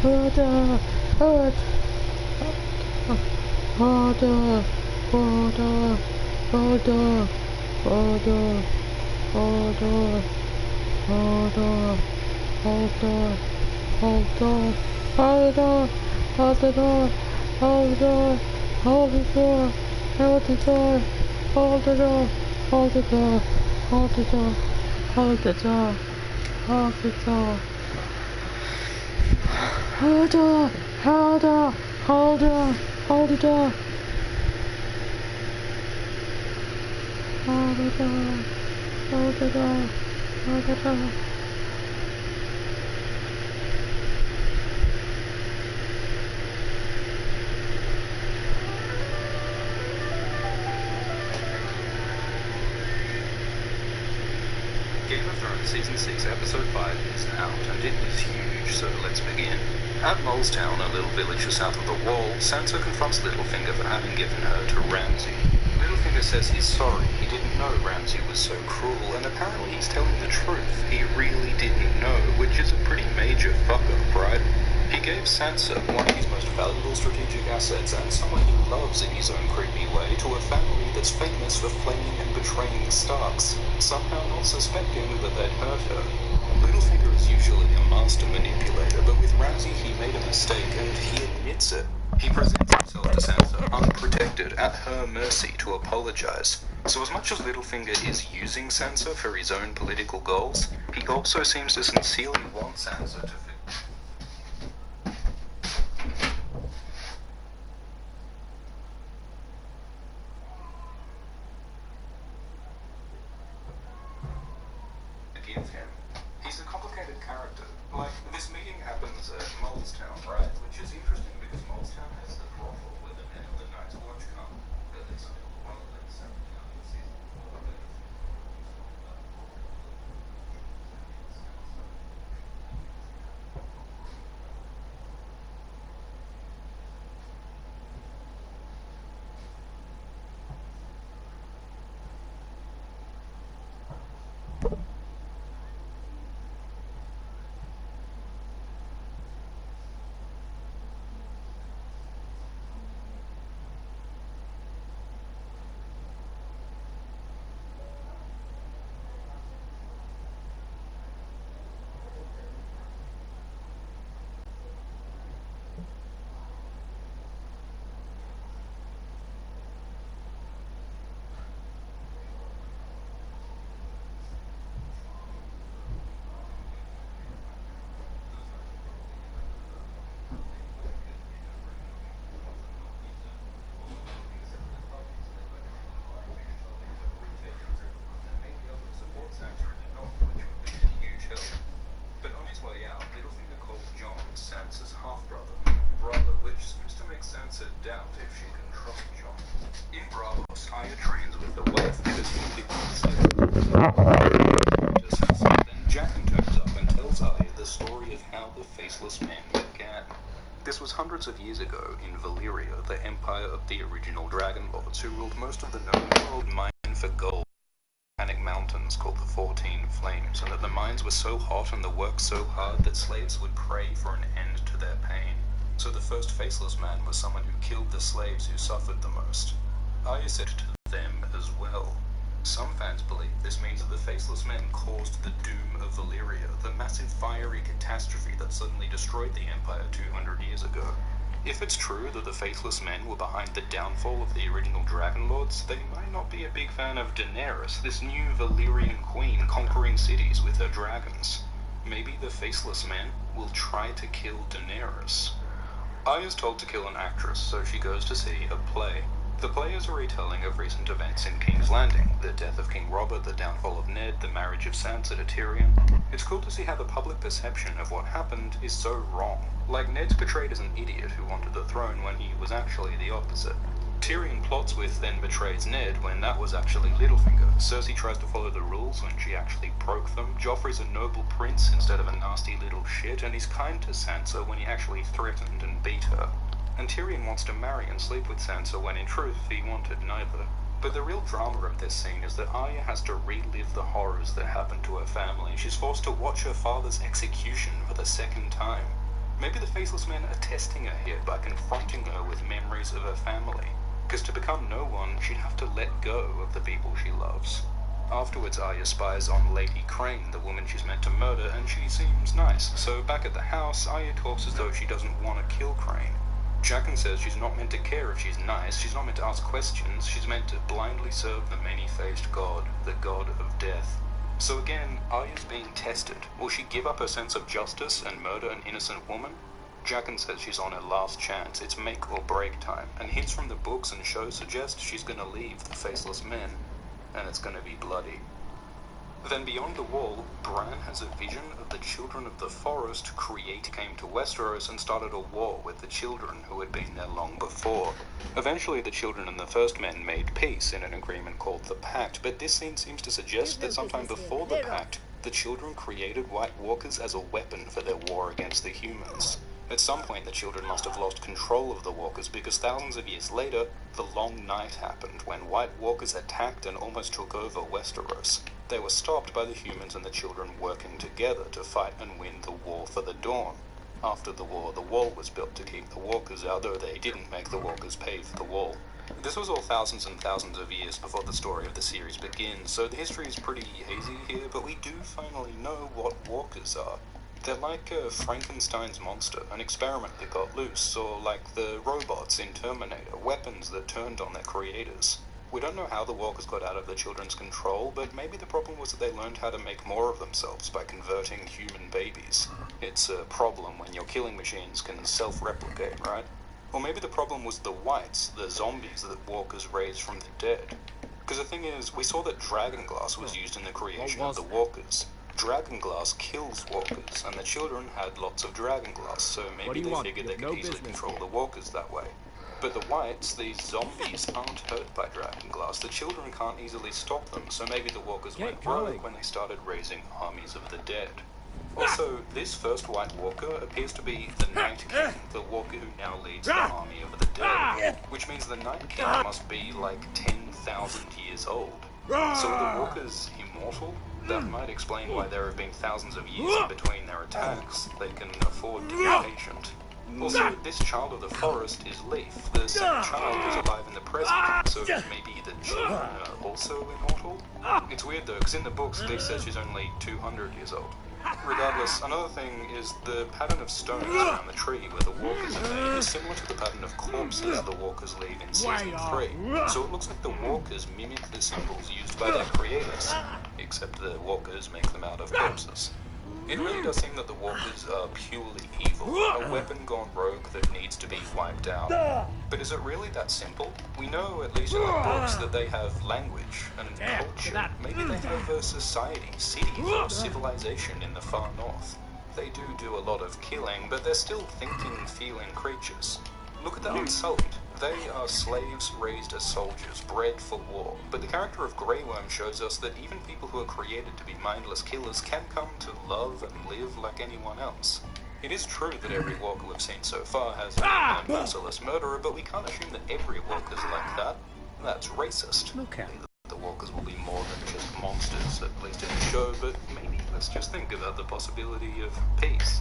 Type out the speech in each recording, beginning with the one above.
Water, water, water, water, water, water, water, water, water, hold on, hold on, hold the door, hold the door, hold the door, hold the door, hold the door, hold the door, hold the door, hold the door, hold the door. Hold on, hold on, hold on, hold the door. Hold the door, hold the door, hold the door. Game of Thrones Season 6, Episode 5 is out, and it is huge, so let's begin. At Molestown, a little village just south of the Wall, Sansa confronts Littlefinger for having given her to Ramsay. Littlefinger says he's sorry, he didn't know Ramsay was so cruel, and apparently he's telling the truth. He really didn't know, which is a pretty major fuck-up, right? He gave Sansa one of his most valuable strategic assets and someone he loves in his own creepy way to a family that's famous for flaming and betraying the Starks, somehow not suspecting that they'd hurt her. Littlefinger is usually a master manipulator, but with Ramsay he made a mistake and he admits it. He presents himself to Sansa unprotected, at her mercy, to apologize. So as much as Littlefinger is using Sansa for his own political goals, he also seems to sincerely want Sansa to forgive him. He's a complicated character. Like, this meeting happens at Molestown, right? Which is interesting because Molestown has the brothel where the men of the Night's Watch come. But it's still one of the seven young season 4 of it. But on his way out, Littlefinger calls Jon Sansa's half-brother, which seems to make Sansa doubt if she can trust Jon. In Braavos, Arya trains with the wife because he Then Jaqen turns up and tells Arya the story of how the Faceless Men began. This was hundreds of years ago in Valyria, the empire of the original Dragon Lords, who ruled most of the known world, mined for gold. Mountains called the 14 Flames, and that the mines were so hot and the work so hard that slaves would pray for an end to their pain. So the first Faceless Man was someone who killed the slaves who suffered the most. Arya said to them as well. Some fans believe this means that the Faceless Men caused the doom of Valyria, the massive fiery catastrophe that suddenly destroyed the Empire 200 years ago. If it's true that the Faceless Men were behind the downfall of the original Dragon Lords, they might not be a big fan of Daenerys, this new Valyrian queen conquering cities with her dragons. Maybe the Faceless Men will try to kill Daenerys. Arya's told to kill an actress, so she goes to see a play. The play is a retelling of recent events in King's Landing, the death of King Robert, the downfall of Ned, the marriage of Sansa to Tyrion. It's cool to see how the public perception of what happened is so wrong. Like, Ned's portrayed as an idiot who wanted the throne when he was actually the opposite. Tyrion plots with, then betrays Ned when that was actually Littlefinger. Cersei tries to follow the rules when she actually broke them. Joffrey's a noble prince instead of a nasty little shit, and he's kind to Sansa when he actually threatened and beat her. And Tyrion wants to marry and sleep with Sansa when in truth he wanted neither. But the real drama of this scene is that Arya has to relive the horrors that happened to her family. She's forced to watch her father's execution for the second time. Maybe the Faceless Men are testing her here by confronting her with memories of her family, because to become no one, she'd have to let go of the people she loves. Afterwards, Arya spies on Lady Crane, the woman she's meant to murder, and she seems nice. So back at the house, Arya talks as though she doesn't want to kill Crane. Jaqen says she's not meant to care if she's nice, she's not meant to ask questions, she's meant to blindly serve the many-faced god, the god of death. So again, Arya's being tested. Will she give up her sense of justice and murder an innocent woman? Jaqen says she's on her last chance, it's make or break time, and hints from the books and shows suggest she's gonna leave the Faceless Men, and it's gonna be bloody. Then beyond the wall, Bran has a vision of the children of the forest came to Westeros and started a war with the children who had been there long before. Eventually the children and the first men made peace in an agreement called the Pact, but this scene seems to suggest that sometime before the Pact, the children created White Walkers as a weapon for their war against the humans. At some point, the children must have lost control of the Walkers because thousands of years later, the Long Night happened when White Walkers attacked and almost took over Westeros. They were stopped by the humans and the children working together to fight and win the War for the Dawn. After the war, the wall was built to keep the Walkers out, though they didn't make the Walkers pay for the wall. This was all thousands and thousands of years before the story of the series begins, so the history is pretty hazy here, but we do finally know what Walkers are. They're like Frankenstein's monster, an experiment that got loose, or like the robots in Terminator, weapons that turned on their creators. We don't know how the Walkers got out of the children's control, but maybe the problem was that they learned how to make more of themselves by converting human babies. It's a problem when your killing machines can self-replicate, right? Or maybe the problem was the whites, the zombies that Walkers raised from the dead. Because the thing is, we saw that dragonglass was used in the creation of the Walkers. Dragonglass kills Walkers, and the children had lots of dragonglass, so maybe they figured they could easily control the Walkers that way. But the whites, these zombies, aren't hurt by dragonglass. The children can't easily stop them, so maybe the Walkers went rogue when they started raising armies of the dead. Also, this first White Walker appears to be the Night King, the Walker who now leads the army of the dead, which means the Night King must be like 10,000 years old. So are the Walkers immortal? That might explain why there have been thousands of years in between their attacks. They can afford to be patient. Also, this child of the forest is Leaf, the same child who's alive in the present, so maybe the children are also immortal? It's weird though, because in the books Leaf says she's only 200 years old. Regardless, another thing is the pattern of stones around the tree where the Walkers are made is similar to the pattern of corpses the Walkers leave in Season 3. So it looks like the Walkers mimic the symbols used by their creators, except the Walkers make them out of corpses. It really does seem that the Walkers are purely evil, a weapon gone rogue that needs to be wiped out. But is it really that simple? We know, at least in the books, that they have language and culture. Maybe they have a society, cities, or civilization in the far north. They do a lot of killing, but they're still thinking, feeling creatures. Look at the Unsullied. They are slaves raised as soldiers, bred for war. But the character of Grey Worm shows us that even people who are created to be mindless killers can come to love and live like anyone else. It is true that every Walker we've seen so far has been a merciless murderer, but we can't assume that every Walker's like that. That's racist. Okay. The Walkers will be more than just monsters, at least in the show, but maybe let's just think about the possibility of peace.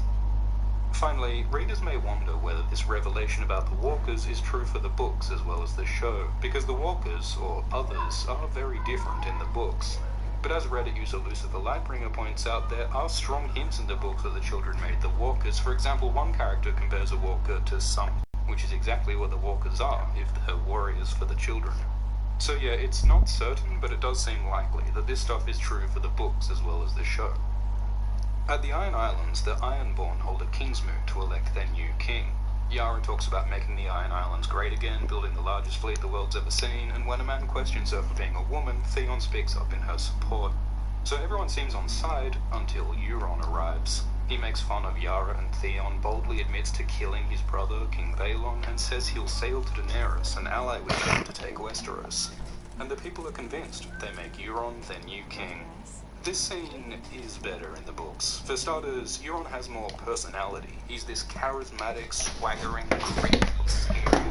Finally, readers may wonder whether this revelation about the Walkers is true for the books as well as the show, because the Walkers, or others, are very different in the books. But as Reddit user Lucifer Lightbringer points out, there are strong hints in the books that the children made the Walkers. For example, one character compares a Walker to some, which is exactly what the Walkers are, if they're warriors for the children. So yeah, it's not certain, but it does seem likely that this stuff is true for the books as well as the show. At the Iron Islands, the Ironborn hold a Kingsmoot to elect their new king. Yara talks about making the Iron Islands great again, building the largest fleet the world's ever seen, and when a man questions her for being a woman, Theon speaks up in her support. So everyone seems on side until Euron arrives. He makes fun of Yara, and Theon boldly admits to killing his brother, King Balon, and says he'll sail to Daenerys and ally with her to take Westeros. And the people are convinced. They make Euron their new king. This scene is better in the books. For starters, Euron has more personality. He's this charismatic, swaggering, creep, scary.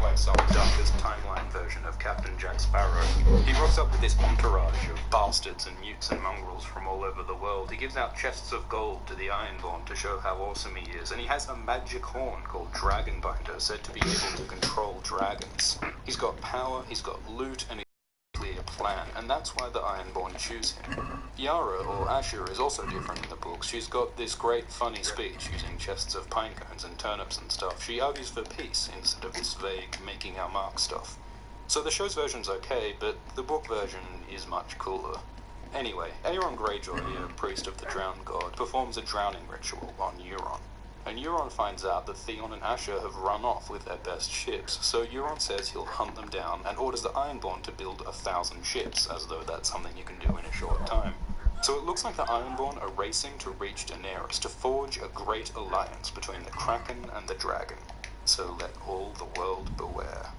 Why like some darkest timeline version of Captain Jack Sparrow. He rocks up with this entourage of bastards and mutes and mongrels from all over the world. He gives out chests of gold to the Ironborn to show how awesome he is, and he has a magic horn called Dragonbinder, said to be able to control dragons. He's got power, he's got loot, and clear plan, and that's why the Ironborn choose him. Yara, or Asher, is also different in the books. She's got this great funny speech using chests of pine cones and turnips and stuff. She argues for peace instead of this vague making our mark stuff. So the show's version's okay, but the book version is much cooler. Anyway, Aeron Greyjoy, a priest of the drowned god, performs a drowning ritual on Euron. And Euron finds out that Theon and Asher have run off with their best ships, so Euron says he'll hunt them down and orders the Ironborn to build 1,000 ships, as though that's something you can do in a short time. So it looks like the Ironborn are racing to reach Daenerys to forge a great alliance between the Kraken and the Dragon. So let all the world beware.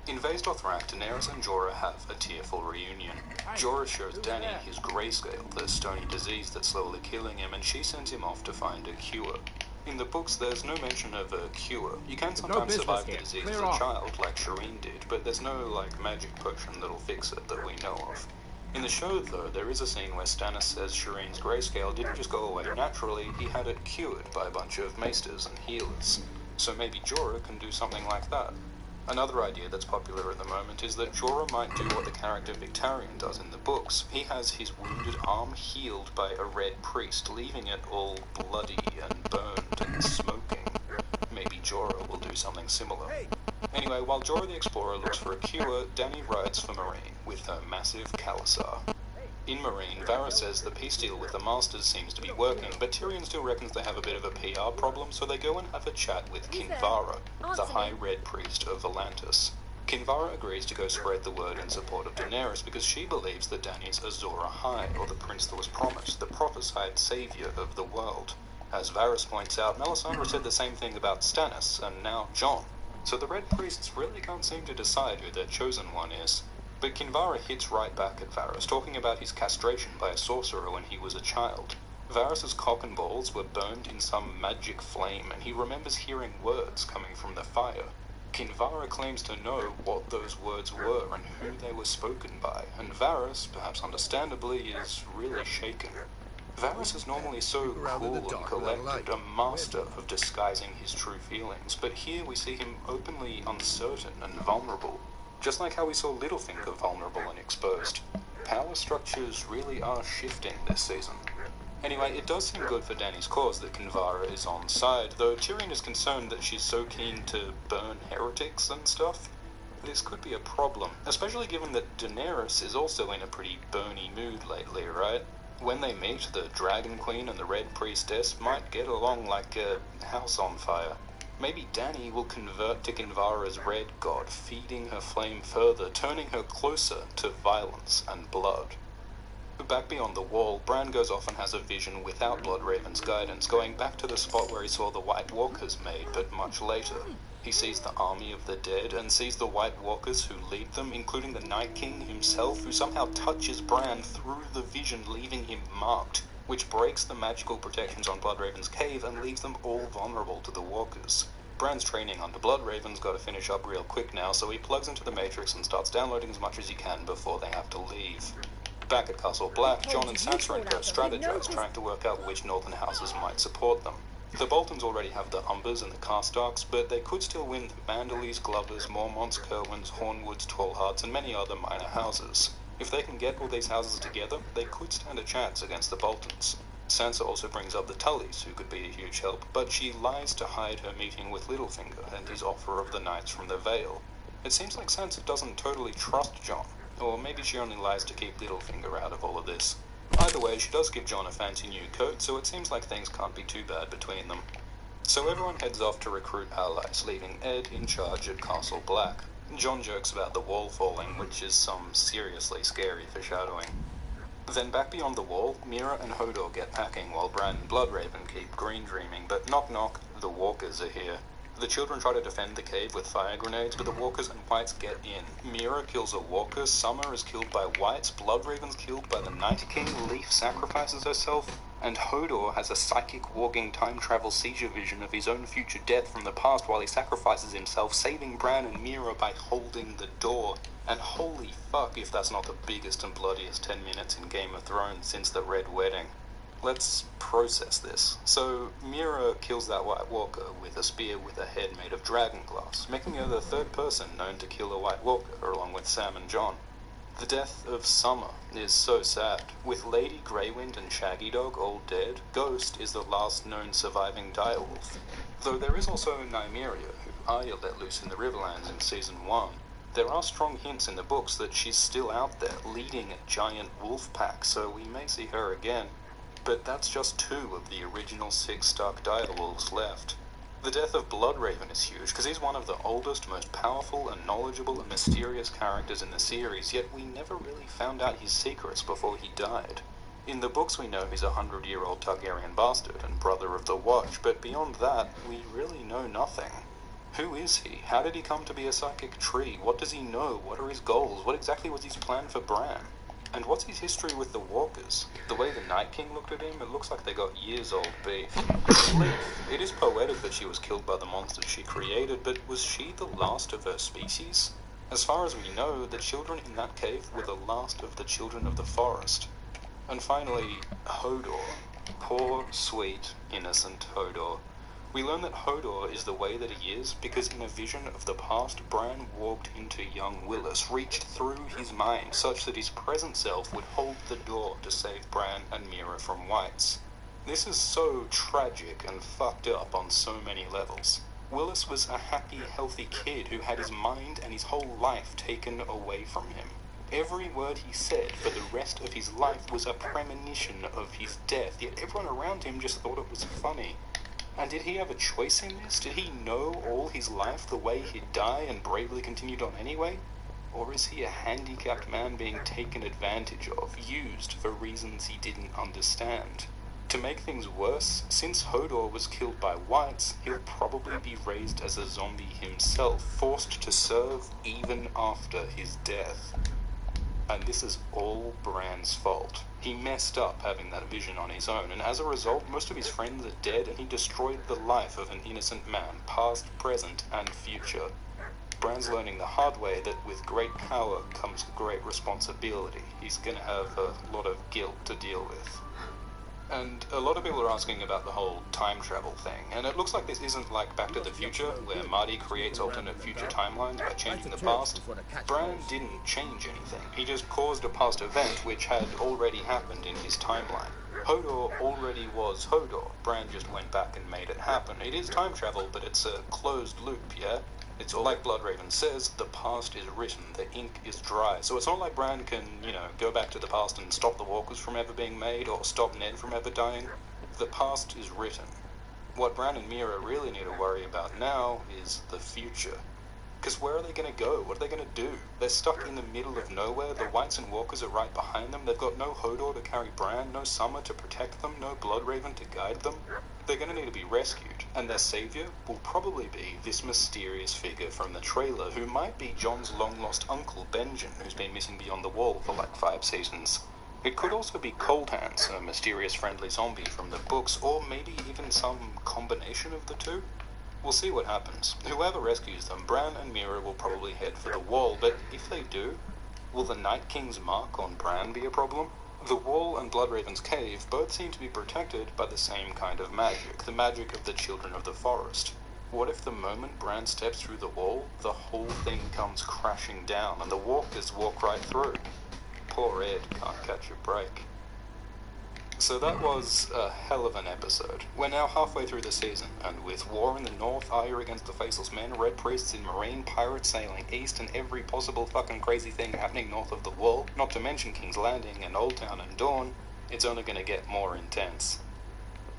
In Vaes Dothrak, Daenerys and Jorah have a tearful reunion. Jorah shows Dany his grayscale, the stony disease that's slowly killing him, and she sends him off to find a cure. In the books, there's no mention of a cure. You can sometimes survive the disease as a child, like Shireen did, but there's no, magic potion that'll fix it that we know of. In the show, though, there is a scene where Stannis says Shireen's grayscale didn't just go away naturally, he had it cured by a bunch of maesters and healers. So maybe Jorah can do something like that. Another idea that's popular at the moment is that Jorah might do what the character Victarion does in the books. He has his wounded arm healed by a red priest, leaving it all bloody and burned and smoking. Maybe Jorah will do something similar. Anyway, while Jorah the Explorer looks for a cure, Dany rides for Meereen with her massive Khalasar. In Meereen, Varys says the peace deal with the Masters seems to be working, but Tyrion still reckons they have a bit of a PR problem, so they go and have a chat with Kinvara, the High Red Priest of Volantis. Kinvara agrees to go spread the word in support of Daenerys because she believes that Dany's Azor Ahai, or the prince that was promised, the prophesied savior of the world. As Varys points out, Melisandre said the same thing about Stannis, and now Jon. So the Red Priests really can't seem to decide who their chosen one is. But Kinvara hits right back at Varys, talking about his castration by a sorcerer when he was a child. Varys's cock and balls were burned in some magic flame, and he remembers hearing words coming from the fire. Kinvara claims to know what those words were and who they were spoken by, and Varys, perhaps understandably, is really shaken. Varys is normally so cool and collected, a master of disguising his true feelings, but here we see him openly uncertain and vulnerable. Just like how we saw Littlefinger vulnerable and exposed. Power structures really are shifting this season. Anyway, it does seem good for Dany's cause that Kinvara is on side, though Tyrion is concerned that she's so keen to burn heretics and stuff. This could be a problem, especially given that Daenerys is also in a pretty burny mood lately, right? When they meet, the Dragon Queen and the Red Priestess might get along like a house on fire. Maybe Dany will convert to Kinvara's red god, feeding her flame further, turning her closer to violence and blood. Back beyond the wall, Bran goes off and has a vision without Bloodraven's guidance, going back to the spot where he saw the White Walkers made, but much later. He sees the army of the dead, and sees the White Walkers who lead them, including the Night King himself, who somehow touches Bran through the vision, leaving him marked, which breaks the magical protections on Bloodraven's cave and leaves them all vulnerable to the Walkers. Bran's training under Bloodraven's got to finish up real quick now, so he plugs into the Matrix and starts downloading as much as he can before they have to leave. Back at Castle Black, Jon and Sansa and Co strategize, trying to work out which northern houses might support them. The Boltons already have the Umbers and the Carstarks, but they could still win the Manderleys, Glovers, Mormonts, Kerwins, Hornwoods, Tallhearts, and many other minor houses. If they can get all these houses together, they could stand a chance against the Boltons. Sansa also brings up the Tullys, who could be a huge help, but she lies to hide her meeting with Littlefinger and his offer of the Knights from the Vale. It seems like Sansa doesn't totally trust Jon, or maybe she only lies to keep Littlefinger out of all of this. Either way, she does give Jon a fancy new coat, so it seems like things can't be too bad between them. So everyone heads off to recruit allies, leaving Ed in charge at Castle Black. Jon jokes about the wall falling, which is some seriously scary foreshadowing. Then back beyond the wall, Mira and Hodor get packing while Bran and Bloodraven keep green dreaming, but knock knock, the Walkers are here. The children try to defend the cave with fire grenades, but the Walkers and Whites get in. Mira kills a Walker, Summer is killed by Whites, Bloodraven's killed by the Night King, Leaf sacrifices herself, and Hodor has a psychic walking time travel seizure vision of his own future death from the past while he sacrifices himself, saving Bran and Mira by holding the door. And holy fuck if that's not the biggest and bloodiest 10 minutes in Game of Thrones since the Red Wedding. Let's process this. So, Mira kills that White Walker with a spear with a head made of dragon glass, making her the third person known to kill a White Walker, along with Sam and Jon. The death of Summer is so sad. With Lady Greywind and Shaggy Dog all dead, Ghost is the last known surviving direwolf. Though there is also Nymeria, who Arya let loose in the Riverlands in Season 1. There are strong hints in the books that she's still out there, leading a giant wolf pack, so we may see her again. But that's just 2 of the original 6 Stark direwolves left. The death of Bloodraven is huge, because he's one of the oldest, most powerful and knowledgeable and mysterious characters in the series, yet we never really found out his secrets before he died. In the books we know he's a 100-year-old Targaryen bastard and brother of the Watch, but beyond that, we really know nothing. Who is he? How did he come to be a psychic tree? What does he know? What are his goals? What exactly was his plan for Bran? And what's his history with the Walkers? The way the Night King looked at him, it looks like they got years-old beef. Leaf, it is poetic that she was killed by the monsters she created, but was she the last of her species? As far as we know, the children in that cave were the last of the children of the forest. And finally, Hodor. Poor, sweet, innocent Hodor. We learn that Hodor is the way that he is because in a vision of the past, Bran walked into young Willis, reached through his mind such that his present self would hold the door to save Bran and Mira from Whites. This is so tragic and fucked up on so many levels. Willis was a happy, healthy kid who had his mind and his whole life taken away from him. Every word he said for the rest of his life was a premonition of his death, yet everyone around him just thought it was funny. And did he have a choice in this? Did he know all his life the way he'd die and bravely continued on anyway? Or is he a handicapped man being taken advantage of, used for reasons he didn't understand? To make things worse, since Hodor was killed by Whites, he'll probably be raised as a zombie himself, forced to serve even after his death. And this is all Bran's fault. He messed up having that vision on his own, and as a result, most of his friends are dead, and he destroyed the life of an innocent man, past, present, and future. Bran's learning the hard way that with great power comes great responsibility. He's gonna have a lot of guilt to deal with. And a lot of people are asking about the whole time travel thing, and it looks like this isn't like Back to the Future, where Marty creates alternate future timelines by changing the past. Bran didn't change anything, he just caused a past event which had already happened in his timeline. Hodor already was Hodor, Bran just went back and made it happen. It is time travel, but it's a closed loop, yeah? It's all like Bloodraven says, the past is written, the ink is dry. So it's not like Bran can, go back to the past and stop the Walkers from ever being made or stop Ned from ever dying. The past is written. What Bran and Mira really need to worry about now is the future. Because where are they going to go? What are they going to do? They're stuck in the middle of nowhere, the Whites and Walkers are right behind them, they've got no Hodor to carry Bran, no Summer to protect them, no Bloodraven to guide them. They're going to need to be rescued, and their savior will probably be this mysterious figure from the trailer, who might be Jon's long-lost uncle, Benjen, who's been missing beyond the wall for like 5 seasons. It could also be Cold Hands, a mysterious friendly zombie from the books, or maybe even some combination of the two. We'll see what happens. Whoever rescues them, Bran and Mira will probably head for the wall, but if they do, will the Night King's mark on Bran be a problem? The wall and Bloodraven's cave both seem to be protected by the same kind of magic, the magic of the Children of the Forest. What if the moment Bran steps through the wall, the whole thing comes crashing down and the Walkers walk right through? Poor Ed can't catch a break. So that was a hell of an episode. We're now halfway through the season, and with war in the north, Arya against the Faceless Men, Red Priests in Marine, pirates sailing east, and every possible fucking crazy thing happening north of the Wall, not to mention King's Landing and Old Town and Dawn, it's only going to get more intense.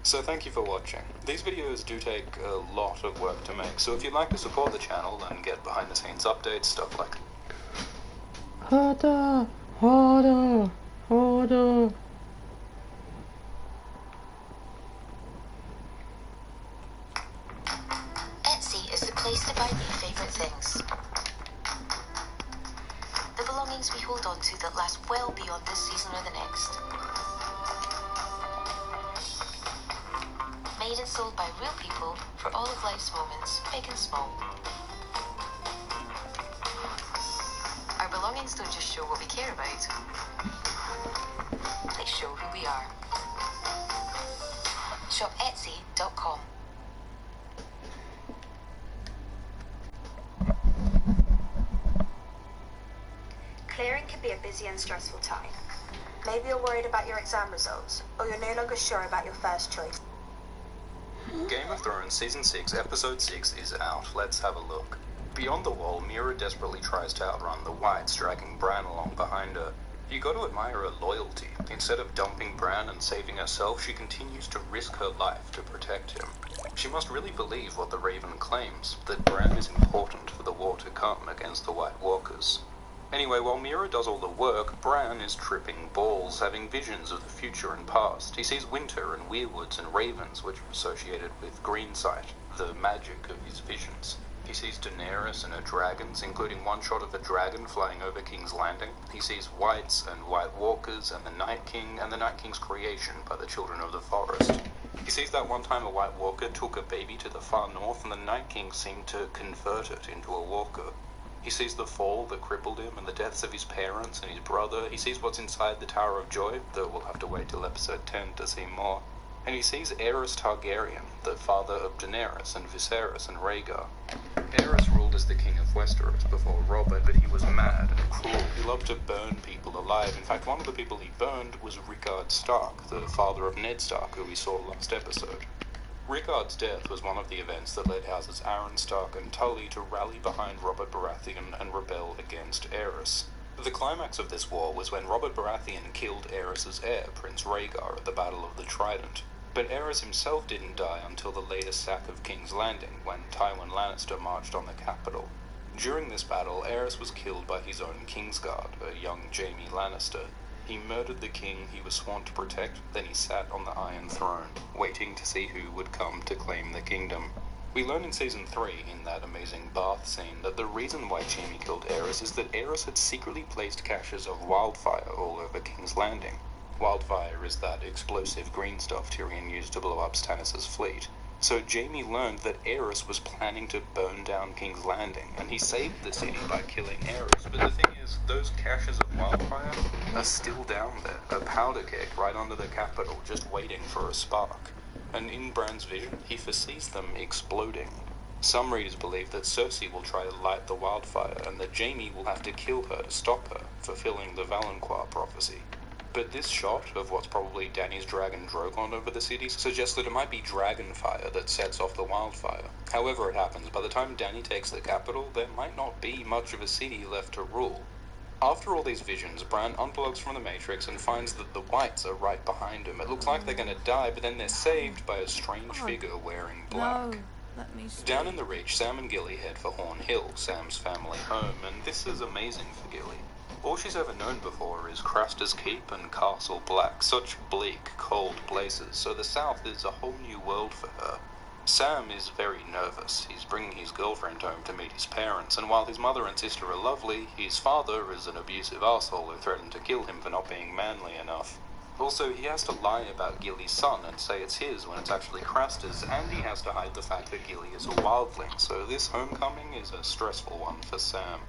So thank you for watching. These videos do take a lot of work to make, so if you'd like to support the channel and get behind the scenes updates, stuff like Harder, harder, harder. Etsy is the place to buy new favourite things. The belongings we hold on to that last well beyond this season or the next. sold by real people for all of life's moments, big and small. Our belongings don't just show what we care about, they show who we are. Shop Etsy.com. Clearing can be a busy and stressful time. Maybe you're worried about your exam results, or you're no longer sure about your first choice. Game of Thrones Season 6, Episode 6 is out. Let's have a look. Beyond the wall, Mira desperately tries to outrun the Whites, dragging Bran along behind her. You got to admire her loyalty. Instead of dumping Bran and saving herself, she continues to risk her life to protect him. She must really believe what the Raven claims, that Bran is important for the war to come against the White Walkers. Anyway, while Mira does all the work, Bran is tripping balls, having visions of the future and past. He sees winter and weirwoods and ravens, which are associated with Greensight, the magic of his visions. He sees Daenerys and her dragons, including one shot of a dragon flying over King's Landing. He sees Whites and White Walkers and the Night King and the Night King's creation by the Children of the Forest. He sees that one time a White Walker took a baby to the far north and the Night King seemed to convert it into a walker. He sees the fall that crippled him and the deaths of his parents and his brother. He sees what's inside the Tower of Joy, though we'll have to wait till episode 10 to see more. And he sees Aerys Targaryen, the father of Daenerys and Viserys and Rhaegar. Aerys ruled as the king of Westeros before Robert, but he was mad and cruel. He loved to burn people alive. In fact, one of the people he burned was Rickard Stark, the father of Ned Stark, who we saw last episode. Rickard's death was one of the events that led houses Arryn Stark and Tully to rally behind Robert Baratheon and rebel against Aerys. The climax of this war was when Robert Baratheon killed Aerys' heir, Prince Rhaegar, at the Battle of the Trident. But Aerys himself didn't die until the later sack of King's Landing, when Tywin Lannister marched on the capital. During this battle, Aerys was killed by his own Kingsguard, a young Jaime Lannister. He murdered the king he was sworn to protect, then he sat on the Iron Throne, waiting to see who would come to claim the kingdom. We learn in Season 3, in that amazing bath scene, that the reason why Jaime killed Aerys is that Aerys had secretly placed caches of wildfire all over King's Landing. Wildfire is that explosive green stuff Tyrion used to blow up Stannis' fleet. So Jaime learned that Aerys was planning to burn down King's Landing, and he saved the city by killing Aerys. But the thing is, those caches of wildfire are still down there, a powder keg right under the capital, just waiting for a spark. And in Bran's vision, he foresees them exploding. Some readers believe that Cersei will try to light the wildfire, and that Jaime will have to kill her to stop her, fulfilling the Valancourt prophecy. But this shot of what's probably Dany's dragon Drogon over the city suggests that it might be dragon fire that sets off the wildfire. However it happens, by the time Dany takes the capital, there might not be much of a city left to rule. After all these visions, Bran unplugs from the Matrix and finds that the Whites are right behind him. It looks like they're gonna die, but then they're saved by a strange figure wearing black. No, let me stay. Down in the Reach, Sam and Gilly head for Horn Hill, Sam's family home, and this is amazing for Gilly. All she's ever known before is Craster's Keep and Castle Black, such bleak, cold places, so the South is a whole new world for her. Sam is very nervous. He's bringing his girlfriend home to meet his parents, and while his mother and sister are lovely, his father is an abusive asshole who threatened to kill him for not being manly enough. Also, he has to lie about Gilly's son and say it's his when it's actually Craster's, and he has to hide the fact that Gilly is a wildling, so this homecoming is a stressful one for Sam.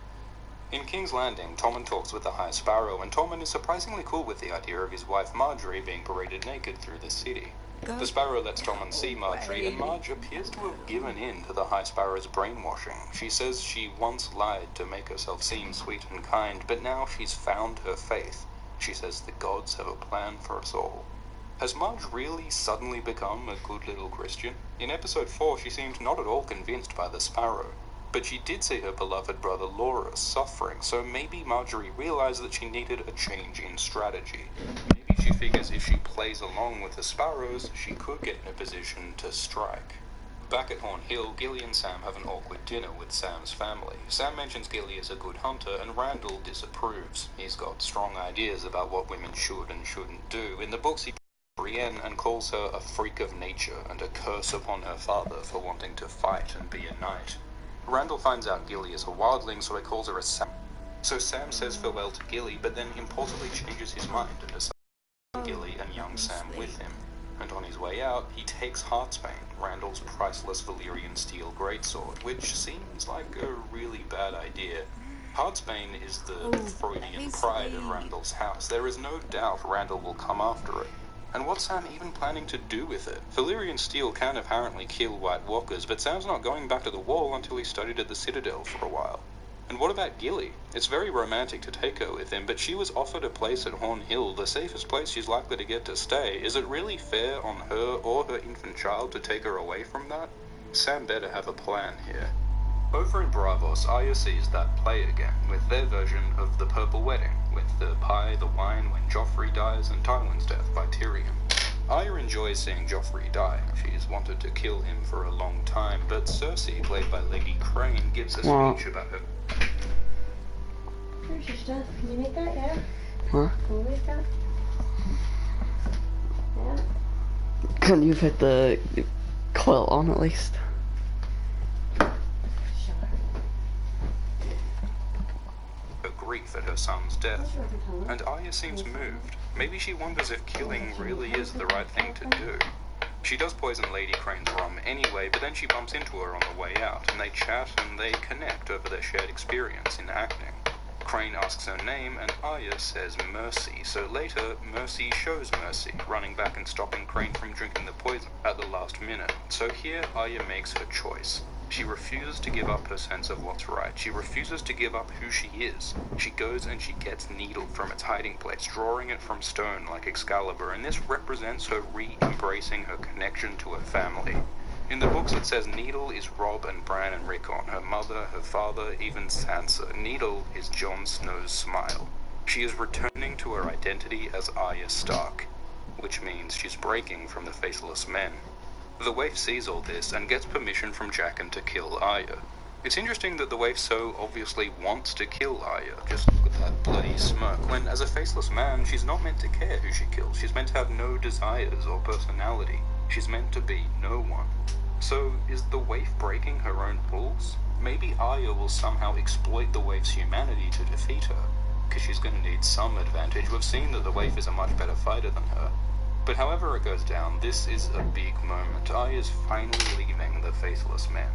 In King's Landing, Tommen talks with the High Sparrow, and Tommen is surprisingly cool with the idea of his wife Marjorie being paraded naked through the city. The Sparrow lets Tommen see Marjorie, and Marge appears to have given in to the High Sparrow's brainwashing. She says she once lied to make herself seem sweet and kind, but now she's found her faith. She says the gods have a plan for us all. Has Marge really suddenly become a good little Christian? In episode 4, she seemed not at all convinced by the Sparrow. But she did see her beloved brother Loras suffering, so maybe Marjorie realized that she needed a change in strategy. Maybe she figures if she plays along with the Sparrows, she could get in a position to strike. Back at Horn Hill, Gilly and Sam have an awkward dinner with Sam's family. Sam mentions Gilly is a good hunter, and Randall disapproves. He's got strong ideas about what women should and shouldn't do. In the books, he Brienne and calls her a freak of nature and a curse upon her father for wanting to fight and be a knight. Randall finds out Gilly is a wildling, so he calls her a Sam. So Sam says farewell to Gilly, but then impulsively changes his mind and decides to take Gilly and young Sam with him. And on his his way out, he takes Heartsbane, Randall's priceless Valyrian steel greatsword, which seems like a really bad idea. Heartsbane is the Freudian pride of Randall's house. There is no doubt Randall will come after it. And what's Sam even planning to do with it? Valyrian steel can apparently kill White Walkers, but Sam's not going back to the Wall until he studied at the Citadel for a while. And what about Gilly? It's very romantic to take her with him, but she was offered a place at Horn Hill, the safest place she's likely to get to stay. Is it really fair on her or her infant child to take her away from that? Sam better have a plan here. Over in Bravos, Arya sees that play again, with their version of the Purple Wedding, with the pie, the wine, when Joffrey dies, and Tywin's death by Tyrion. Arya enjoys seeing Joffrey die. She's wanted to kill him for a long time, but Cersei, played by Lady Crane, gives a speech about her. Here's your stuff. Can you make that, yeah? Huh? Can you make that? Yeah. Can you fit the quilt on at least? Her grief at her son's death, and Arya seems moved. Maybe she wonders if killing really is the right thing to do. She does poison Lady Crane's rum anyway, but then she bumps into her on the way out, and they chat and they connect over their shared experience in acting. Crane asks her name, and Arya says Mercy, so later, Mercy shows mercy, running back and stopping Crane from drinking the poison at the last minute. So here, Arya makes her choice. She refuses to give up her sense of what's right. She refuses to give up who she is. She goes and she gets Needle from its hiding place, drawing it from stone like Excalibur, and this represents her re-embracing her connection to her family. In the books it says Needle is Robb and Bran and Rickon, her mother, her father, even Sansa. Needle is Jon Snow's smile. She is returning to her identity as Arya Stark, which means she's breaking from the Faceless Men. The waif sees all this and gets permission from Jaqen to kill Arya. It's interesting that the waif so obviously wants to kill Arya, just look at that bloody smirk, when as a faceless man she's not meant to care who she kills, she's meant to have no desires or personality, she's meant to be no one. So, is the waif breaking her own rules? Maybe Arya will somehow exploit the waif's humanity to defeat her, because she's going to need some advantage. We've seen that the waif is a much better fighter than her. But however it goes down, this is a big moment. Arya's finally leaving the Faithless Men.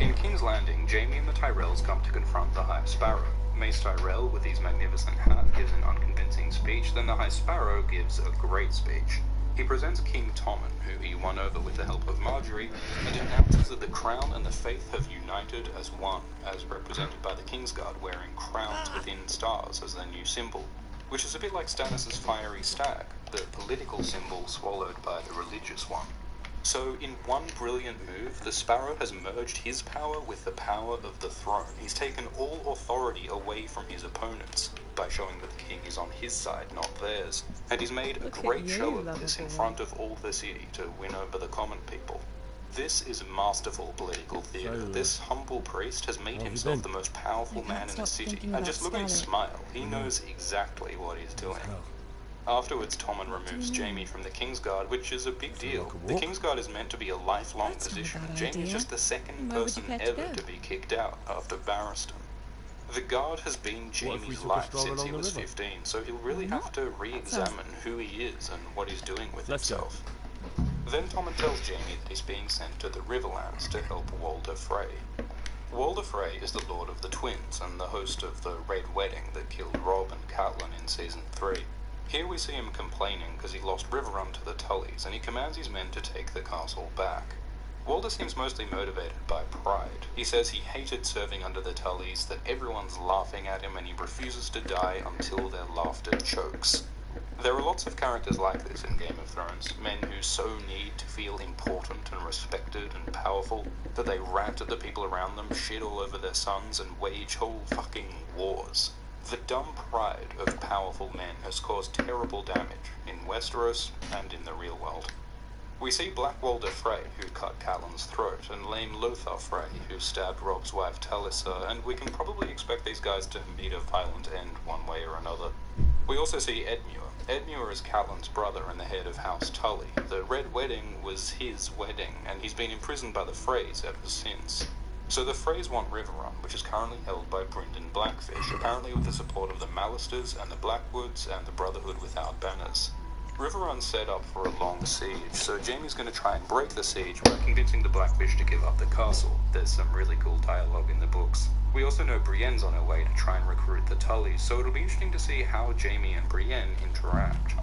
In King's Landing, Jaime and the Tyrells come to confront the High Sparrow. Mace Tyrell, with his magnificent hat, gives an unconvincing speech, then the High Sparrow gives a great speech. He presents King Tommen, who he won over with the help of Margaery, and announces that the Crown and the Faith have united as one, as represented by the Kingsguard wearing crowns within stars as their new symbol, which is a bit like Stannis' fiery stag, the political symbol swallowed by the religious one. So, in one brilliant move, the Sparrow has merged his power with the power of the throne. He's taken all authority away from his opponents by showing that the king is on his side, not theirs. And he's made a great show of this in front of all the city to win over the common people. This is masterful political theatre. This humble priest has made himself the most powerful man in the city. And just look at his smile. He knows exactly what he's doing. Afterwards, Tommen removes Jaime from the Kingsguard, which is a big deal. The Kingsguard is meant to be a lifelong position. Jaime is just the second person ever to be kicked out after Barristan. The guard has been Jaime's life since he was 15, so he'll really have to re-examine who he is and what he's doing with himself. Then Tommen tells Jaime that he's being sent to the Riverlands to help Walder Frey. Walder Frey is the Lord of the Twins and the host of the Red Wedding that killed Robb and Catelyn in Season 3. Here we see him complaining because he lost Riverrun to the Tullys, and he commands his men to take the castle back. Walder seems mostly motivated by pride. He says he hated serving under the Tullys, that everyone's laughing at him, and he refuses to die until their laughter chokes. There are lots of characters like this in Game of Thrones, men who so need to feel important and respected and powerful that they rant at the people around them, shit all over their sons, and wage whole fucking wars. The dumb pride of powerful men has caused terrible damage in Westeros and in the real world. We see Black Walder Frey, who cut Catelyn's throat, and lame Lothar Frey, who stabbed Robb's wife Talisa, and we can probably expect these guys to meet a violent end one way or another. We also see Edmure. Edmure is Catelyn's brother and the head of House Tully. The Red Wedding was his wedding, and he's been imprisoned by the Freys ever since. So the Freys want Riverrun, which is currently held by Brynden Blackfish, apparently with the support of the Mallisters and the Blackwoods and the Brotherhood Without Banners. Riverrun's set up for a long siege, so Jaime's going to try and break the siege by convincing the Blackfish to give up the castle. There's some really cool dialogue in the books. We also know Brienne's on her way to try and recruit the Tullys, so it'll be interesting to see how Jaime and Brienne interact.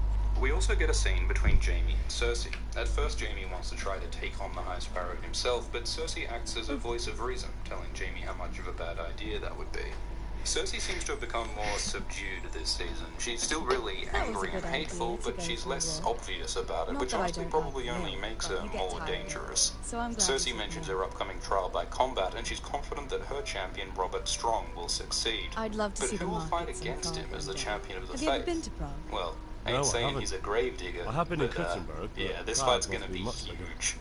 We also get a scene between Jaime and Cersei. At first, Jaime wants to try to take on the High Sparrow himself, but Cersei acts as a voice of reason, telling Jaime how much of a bad idea that would be. Cersei seems to have become more subdued this season. She's still really angry and hateful, but she's less obvious about it, which honestly probably only makes her more dangerous. Cersei mentions her upcoming trial by combat, and she's confident that her champion, Robert Strong, will succeed. I'd love to but see who the will fight markets in against him Prague as the one day. champion of the Have faith? you ever been to Prague? Well, No, ain't I saying haven't. he's a gravedigger, I have been in but, Kuttenberg, but yeah, this Prague fight's gonna must be be much bigger. huge.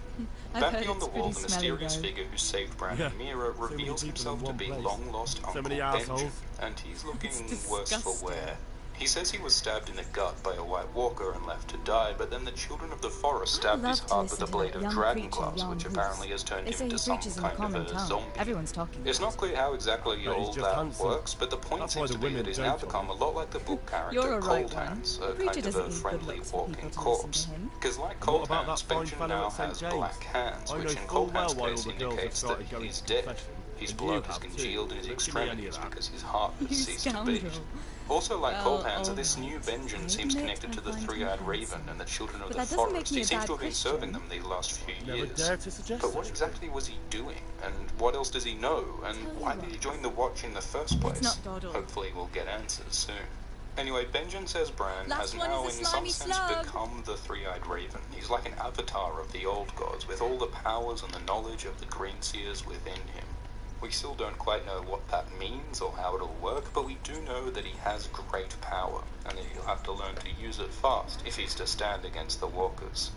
I've Back heard beyond the it's wall, pretty the smelly, mysterious though. figure who saved Bran Yeah, and Mira so many reveals people himself in to one be place. long-lost So Uncle many Benjen, assholes. and he's looking It's worse for disgusting. wear. He says he was stabbed in the gut by a White Walker and left to die, but then the children of the forest stabbed his love to heart with a listen to blade that of young dragon preacher, glass, Jan which Hus. apparently has turned They him say into he some preaches in a kind of common a tongue. zombie. Everyone's talking It's about not clear how exactly But he's all just that handsome. works, but the point That's why seems the to be women that he's dote now on become a him. lot like the book character You're a right Cold one. Hands, A a preacher kind of doesn't a need good friendly looks for walking people to listen corpse. to him. Because like And Cold what about Hands, that fine Benjen fellow now at St. has James? black hands, I know which in full Cold well Hands' why all case the girls have indicates that started going he's to dead. confession. His And blood you has have too. congealed in his Don't give me any of extremities that. because his heart has You ceased to beat. scoundrel. Also, like Well, Cold Hands, this alright. new I Benjen seems admit connected I to the find him Three-Eyed Raven handsome. and the Children of But the that doesn't make Forest. me He a seems bad to have been serving them Christian. the last few Never years. dare to suggest But what such a exactly was he doing? And what else does he know? And Tell you why did he what. join the Watch in the first place? Let's not dawdle. Hopefully we'll get answers soon. Anyway, Benjen says Bran Last has one now, is a in some slimy sense, slug. become the Three-Eyed Raven. He's like an avatar of the old gods, with all the powers and the knowledge of the Greenseers within him. We still don't quite know what that means or how it'll work, but we do know that he has great power, and that he'll have to learn to use it fast if he's to stand against the Walkers.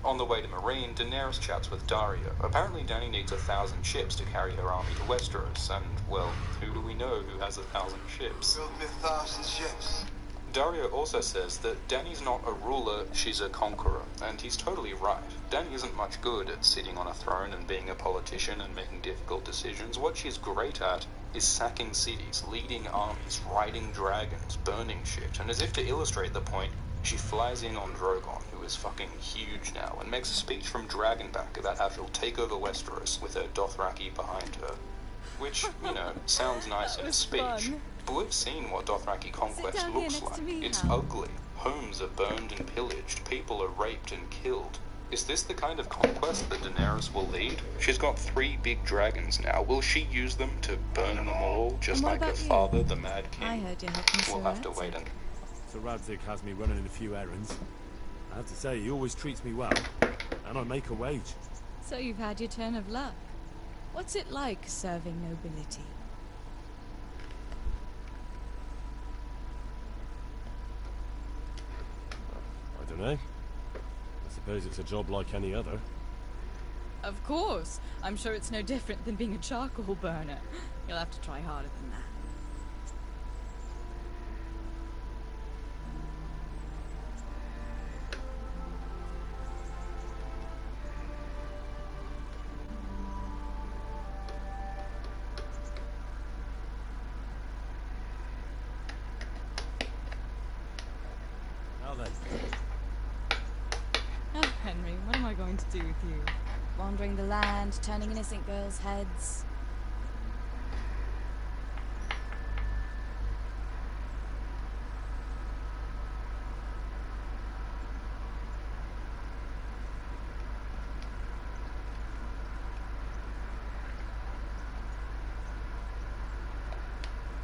On the way to Meereen, Daenerys chats with Daria. Apparently Dany needs 1,000 ships to carry her army to Westeros, and, well, who do we know who has 1,000 ships? Build me 1,000 ships. Daria also says that Dany's not a ruler, she's a conqueror, and he's totally right. Dany isn't much good at sitting on a throne and being a politician and making difficult decisions. What she's great at is sacking cities, leading armies, riding dragons, burning shit, and as if to illustrate the point, she flies in on Drogon, who is fucking huge now, and makes a speech from Dragonback about how she'll take over Westeros with her Dothraki behind her. Which, you know, sounds nice in a was speech, fun. but we've seen what Dothraki conquest down here looks next to like. me, It's Hal. ugly. Homes are burned and pillaged. People are raped and killed. Is this the kind of conquest that Daenerys will lead? She's got 3 big dragons now. Will she use them to burn them all, just And what like her about you? father, the Mad King? I heard you're helping Sir We'll have to Radzig. wait and... So Radzig has me running a few errands. I have to say, he always treats me well, and I make a wage. So you've had your turn of luck. What's it like serving nobility? I don't know. I suppose it's a job like any other. Of course. I'm sure it's no different than being a charcoal burner. You'll have to try harder than that. Now then, Oh, Henry, what am I going to do with you? Wandering the land, turning innocent girls' heads.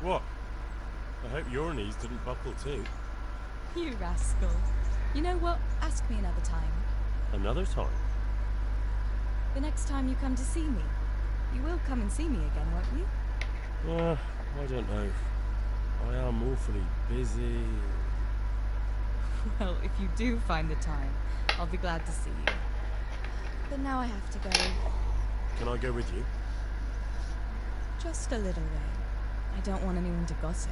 what? I hope your knees didn't buckle too. You rascal. You know what? Ask me another time. Another time? The next time you come to see me. You will come and see me again, won't you? I don't know. I am awfully busy. Well, if you do find the time, I'll be glad to see you. But now I have to go. Can I go with you? Just a little way. I don't want anyone to gossip.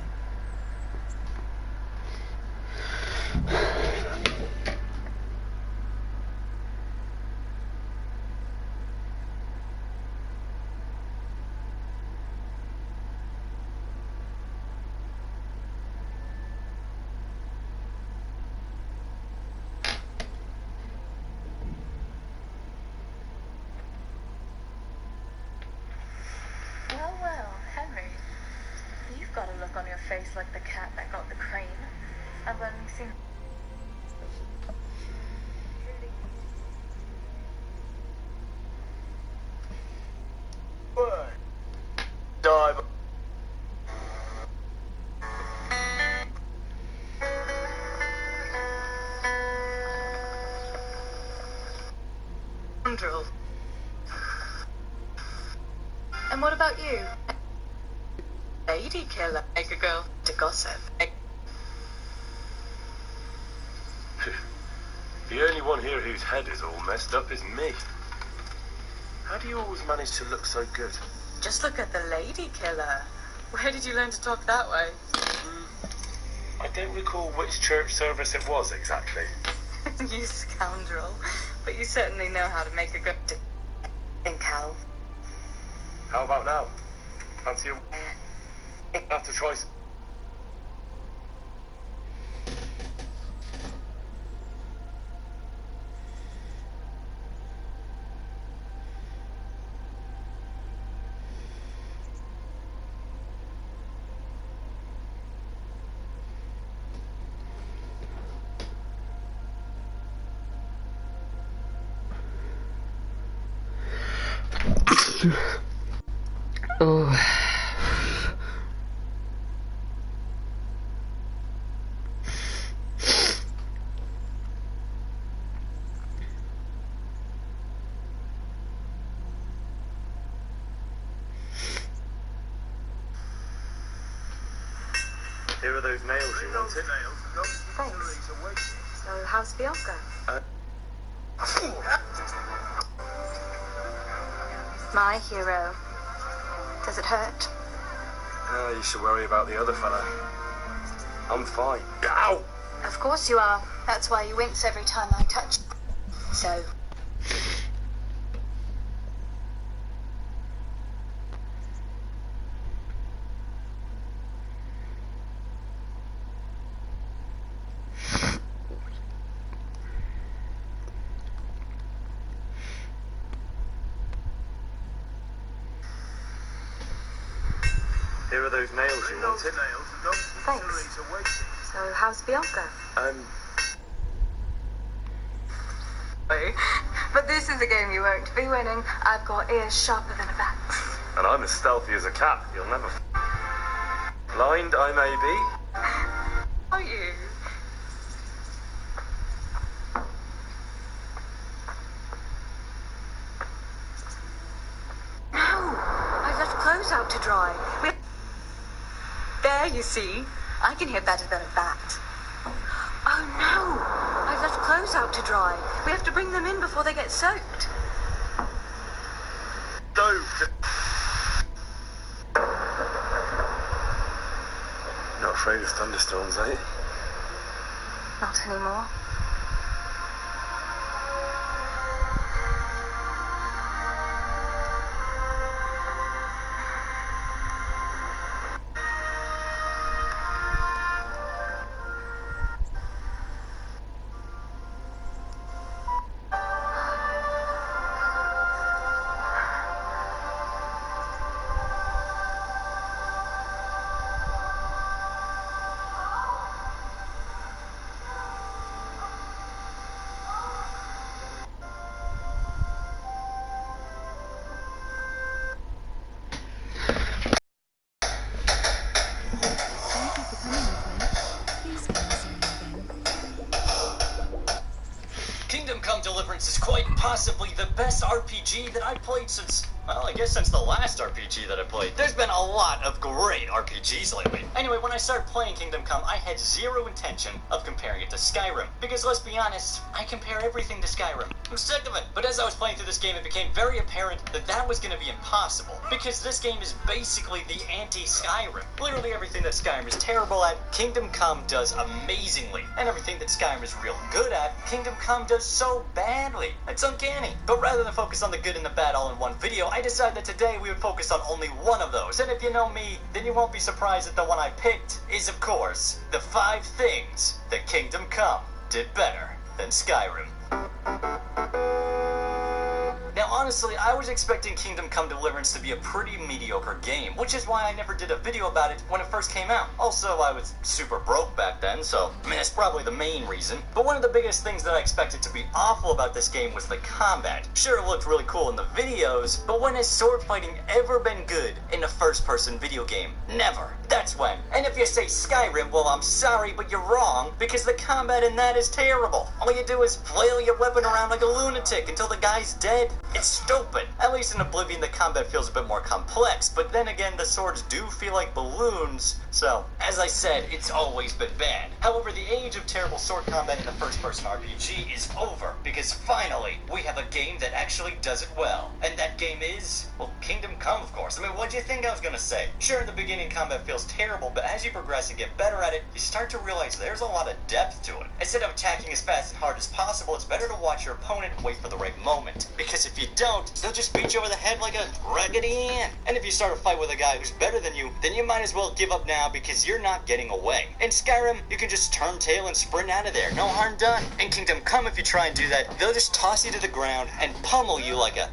face like the cat that got the cream. And when we seem... Dive. Scoundrel. And what about you? Lady killer. Make a girl to gossip. The only one here whose head is all messed up is me. How do you always manage to look so good? Just look at the lady killer. Where did you learn to talk that way? I don't recall which church service it was exactly. You scoundrel. But you certainly know how to make a good... in Cal. How about now? Fancy a... have to try... Oh. Here are those nails you wanted. Thanks. So how's Bianca? My hero. Does it hurt? You should worry about the other fella. I'm fine. Ow! Of course you are. That's why you wince every time I touch. So. Here are those nails you wanted. Thanks. So how's Bianca? But this is a game you won't be winning. I've got ears sharper than a bat's. And I'm as stealthy as a cat. You'll never... Blind I may be. Are you? No! I left clothes out to dry. There, you see. I can hear better than a bat. Oh no! I left clothes out to dry. We have to bring them in before they get soaked. Not afraid of thunderstorms, eh? Not anymore. Kingdom Come Deliverance is quite possibly the best RPG that I've played since, well, I guess since the last RPG that I played. There's been a lot of great RPGs lately. Anyway, when I started playing Kingdom Come, I had zero intention of comparing it to Skyrim. Because let's be honest, I compare everything to Skyrim. I'm sick of it. But as I was playing through this game, it became very apparent that that was going to be impossible. Because this game is basically the anti-Skyrim. Literally everything that Skyrim is terrible at, Kingdom Come does amazingly. And everything that Skyrim is real good at, Kingdom Come does so badly. It's uncanny. But rather than focus on the good and the bad all in one video, I decided that today we would focus on only one of those. And if you know me, then you won't be surprised that the one I picked is, of course, the 5 things that Kingdom Come did better than Skyrim. Now, honestly, I was expecting Kingdom Come Deliverance to be a pretty mediocre game, which is why I never did a video about it when it first came out. Also, I was super broke back then, so, I mean, that's probably the main reason. But one of the biggest things that I expected to be awful about this game was the combat. Sure, it looked really cool in the videos, but when has sword fighting ever been good in a first-person video game? Never. That's when. And if you say Skyrim, well, I'm sorry, but you're wrong, because the combat in that is terrible. All you do is flail your weapon around like a lunatic until the guy's dead. It's stupid. At least in Oblivion, the combat feels a bit more complex, but then again, the swords do feel like balloons, so, as I said, it's always been bad. However, the age of terrible sword combat in a first-person RPG is over, because finally, we have a game that actually does it well. And that game is, well, Kingdom Come, of course. I mean, what do you think I was gonna say? Sure, in the beginning, combat feels terrible, but as you progress and get better at it, you start to realize there's a lot of depth to it. Instead of attacking as fast and hard as possible, it's better to watch your opponent and wait for the right moment. Because if you don't, they'll just beat you over the head like a raggedy ant. And if you start a fight with a guy who's better than you, then you might as well give up now because you're not getting away. In Skyrim, you can just turn tail and sprint out of there. No harm done. In Kingdom Come, if you try and do that, they'll just toss you to the ground and pummel you like a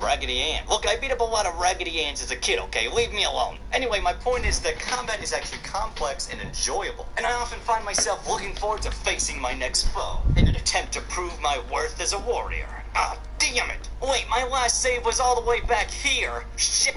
raggedy ant. Look, I beat up a lot of raggedy ants as a kid, okay? Leave me alone. Anyway, my point is that combat is actually complex and enjoyable. And I often find myself looking forward to facing my next foe in an attempt to prove my worth as a warrior. Ah, damn it! Wait, my last save was all the way back here. Shit!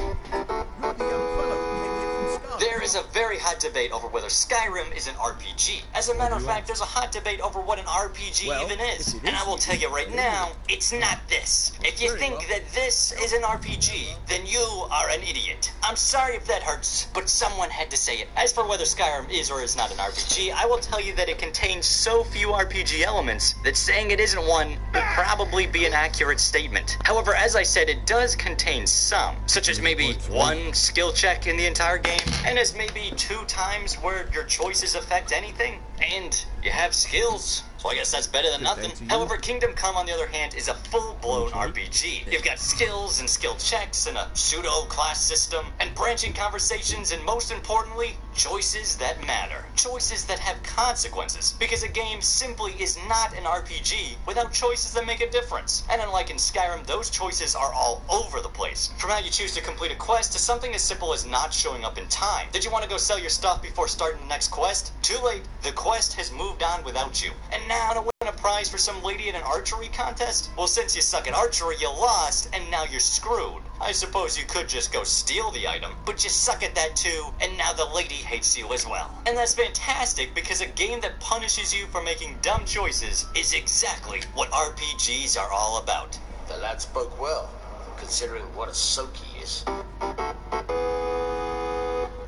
There is a very hot debate over whether Skyrim is an RPG. As a matter of fact, there's a hot debate over what an RPG even is. And I will tell you right now, it's not this. If you think that this is an RPG, then you are an idiot. I'm sorry if that hurts, but someone had to say it. As for whether Skyrim is or is not an RPG, I will tell you that it contains so few RPG elements that saying it isn't one would probably be an accurate statement. However, as I said, it does contain some, such as maybe one skill check in the entire game, and as maybe 2 times where your choices affect anything, and you have skills. So I guess that's better than nothing. However, Kingdom Come, on the other hand, is a full-blown RPG. You've got skills and skill checks and a pseudo-class system and branching conversations and, most importantly, choices that matter. Choices that have consequences. Because a game simply is not an RPG without choices that make a difference. And unlike in Skyrim, those choices are all over the place. From how you choose to complete a quest to something as simple as not showing up in time. Did you want to go sell your stuff before starting the next quest? Too late. The quest has moved on without you. And now to win a prize for some lady at an archery contest? Well, since you suck at archery, you lost, and now you're screwed. I suppose you could just go steal the item, but you suck at that too, and now the lady hates you as well. And that's fantastic, because a game that punishes you for making dumb choices is exactly what RPGs are all about. The lad spoke well, considering what a soak he is.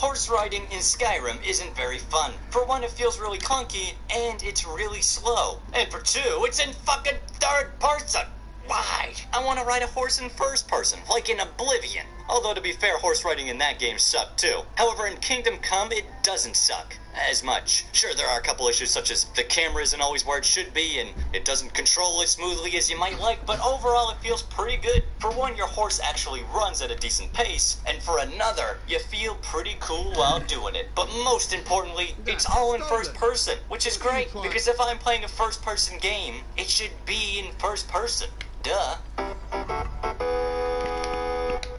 Horse riding in Skyrim isn't very fun. For one, it feels really clunky, and it's really slow. And for two, it's in fucking third person. Why? I want to ride a horse in first person, like in Oblivion. Although, to be fair, horse riding in that game sucked too. However, in Kingdom Come, it doesn't suck as much. Sure, there are a couple issues such as the camera isn't always where it should be, and it doesn't control as smoothly as you might like, but overall it feels pretty good. For one, your horse actually runs at a decent pace, and for another, you feel pretty cool while doing it. But most importantly, it's all in first person, which is great, because if I'm playing a first person game, it should be in first person. Duh.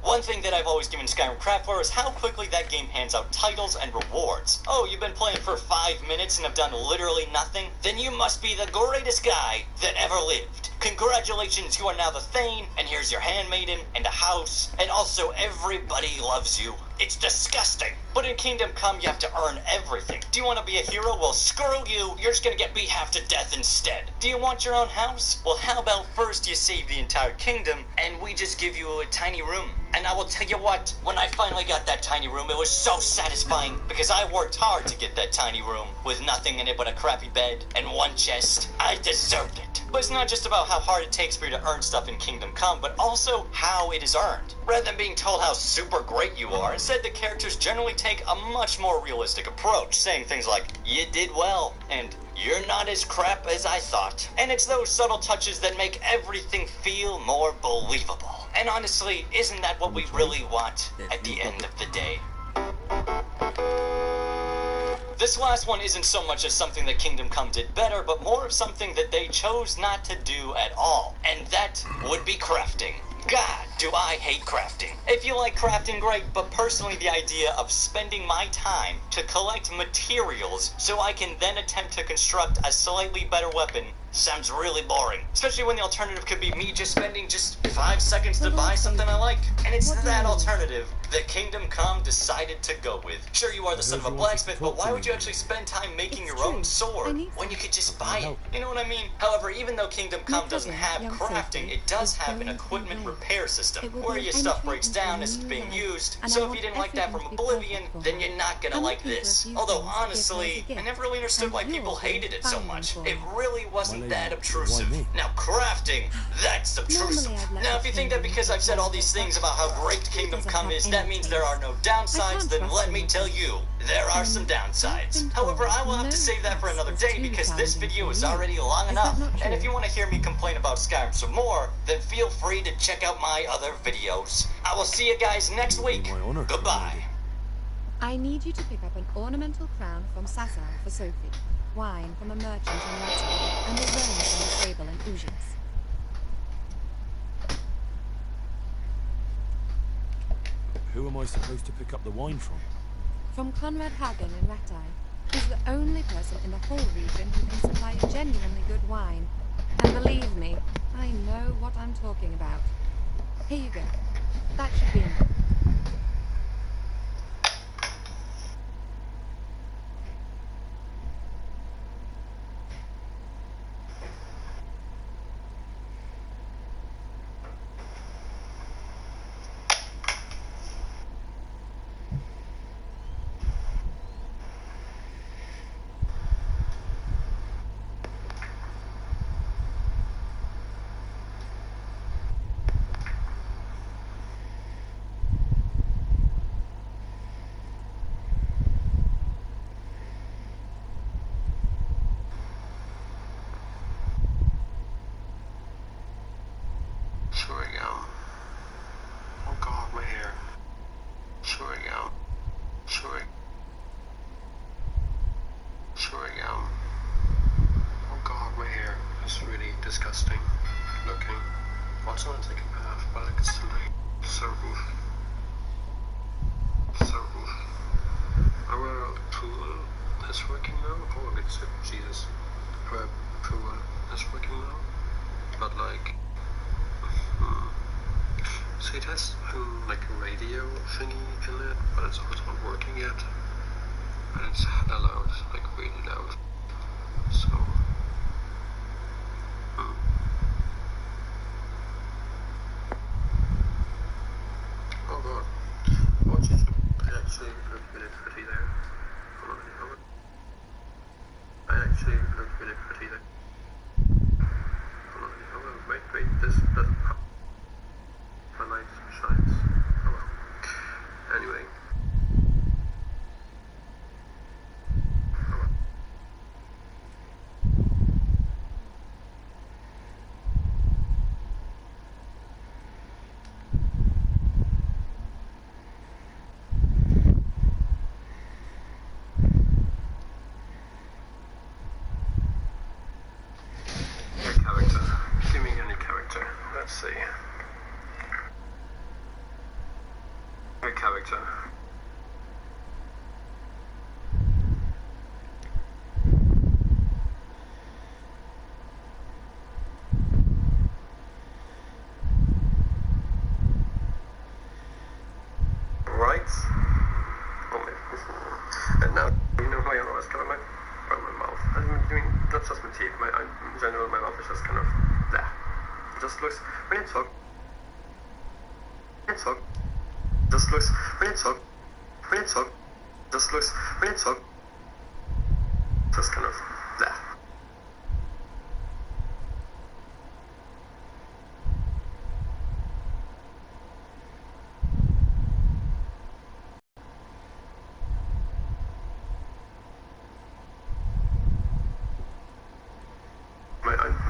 One thing that I've always given Skyrim crap for is how quickly that game hands out titles and rewards. Oh, you've been playing for 5 minutes and have done literally nothing? Then you must be the greatest guy that ever lived. Congratulations, you are now the Thane, and here's your handmaiden, and a house, and also everybody loves you. It's disgusting. But in Kingdom Come, you have to earn everything. Do you want to be a hero? Well, screw you. You're just gonna get beat half to death instead. Do you want your own house? Well, how about first you save the entire kingdom, and we just give you a tiny room. And I will tell you what, when I finally got that tiny room, it was so satisfying, because I worked hard to get that tiny room, with nothing in it but a crappy bed and one chest. I deserved it. But it's not just about how hard it takes for you to earn stuff in Kingdom Come, but also how it is earned. Rather than being told how super great you are, instead the characters generally take a much more realistic approach, saying things like, "You did well," and "You're not as crap as I thought." And it's those subtle touches that make everything feel more believable. And honestly, isn't that what we really want at the end of the day? This last one isn't so much as something that Kingdom Come did better, but more of something that they chose not to do at all. And that would be crafting. God, do I hate crafting. If you like crafting, great, but personally the idea of spending my time to collect materials so I can then attempt to construct a slightly better weapon sounds really boring. Especially when the alternative could be me just spending just 5 seconds to buy something I like. And it's that alternative that Kingdom Come decided to go with. Sure, you are the son of a blacksmith, but why would you actually spend time making your own sword when you could just buy it? You know what I mean? However, even though Kingdom Come doesn't have crafting, it does have an equipment repair system where your stuff breaks down as it's being used. So if you didn't like that from Oblivion, then you're not gonna like this. Although honestly, I never really understood why people hated it so much. It really wasn't that obtrusive. Now crafting, that's obtrusive. Now if you think that because I've said all these things about how great Kingdom Come is, that means there are no downsides, then let me tell you, there are some downsides. However, I will have to save that for another day because this video is already long enough. And if you want to hear me complain about Skyrim some more, then feel free to check out my other videos. I will see you guys next week. Goodbye. I need you to pick up an ornamental crown from Sasar for Sophie, wine from a merchant in Latin, and a zone from a stable in Ujias. Who am I supposed to pick up the wine from? From Conrad Hagen in Ratai. He's the only person in the whole region who can supply genuinely good wine. And believe me, I know what I'm talking about. Here you go. That should be enough. Oh god, my hair. Oh god, my hair is really disgusting looking. What's on a second path, but it's so roof. Our pool is working now. Oh, it's Jesus. Our pool is working now. But like, so it has like a radio thingy in it, but it's also not working yet. And it's hella loud, like really loud. So, oh god. Oh jeez, I actually look really pretty there. Hold on a moment. I actually look really pretty there. Hold on a moment. Wait, this doesn't. My light shines. Oh well. Anyway. Let's see. A character. Right. Oh, and now you know my other kind of my mouth. I mean, that's just my teeth. In general, my mouth is just kind of there. Just looks when you talk. Just looks when you talk. Just looks when you talk. Just kind of there.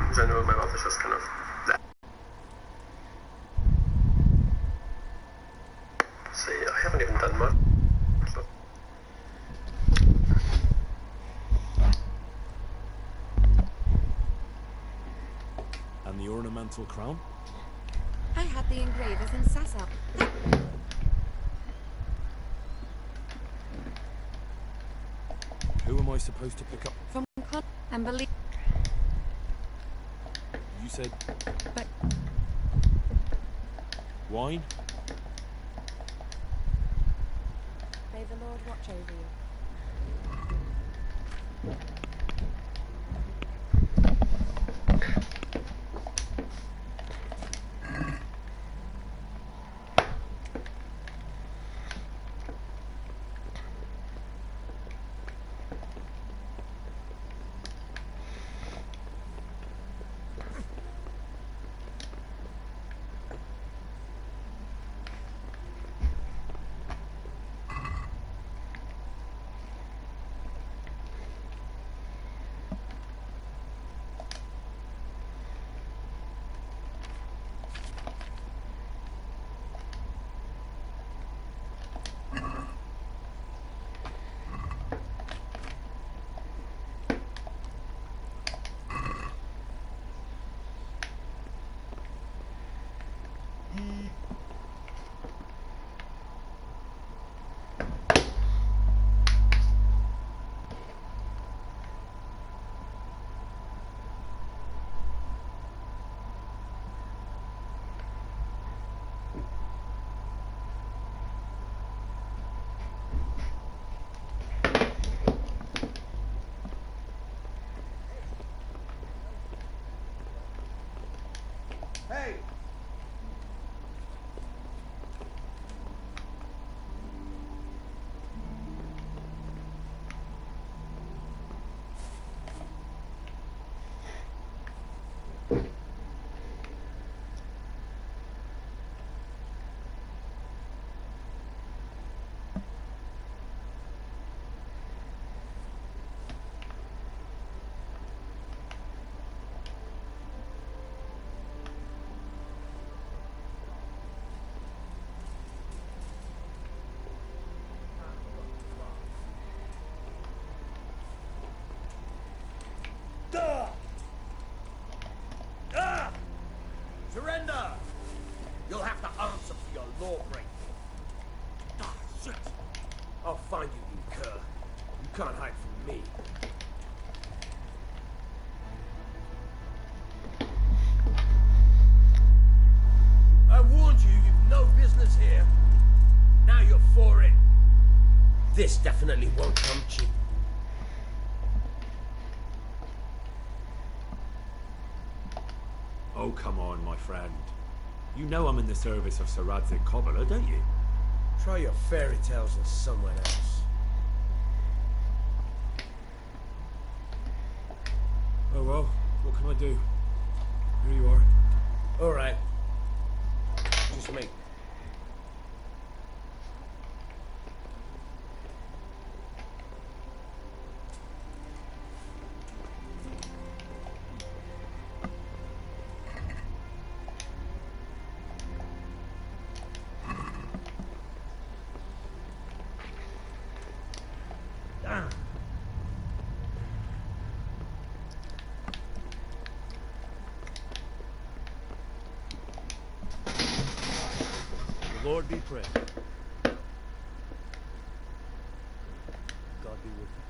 In general, my mouth is just kind of there. See, I haven't even done much. And the ornamental crown? I had the engravers in Sasau. Who am I supposed to pick up? From and believe. You said But wine? may the Lord watch over you. Hey! Surrender! You'll have to answer for your law breaking. Ah, shit! I'll find you, you cur. You can't hide from me. I warned you, you've no business here. Now you're for it. This definitely won't come cheap. Oh, come on, my friend. You know I'm in the service of Sir Radzig Kobyla, don't you? Try your fairy tales with someone else. Oh well, what can I do? Here you are. All right. Just make. The Lord be praised. God be with you.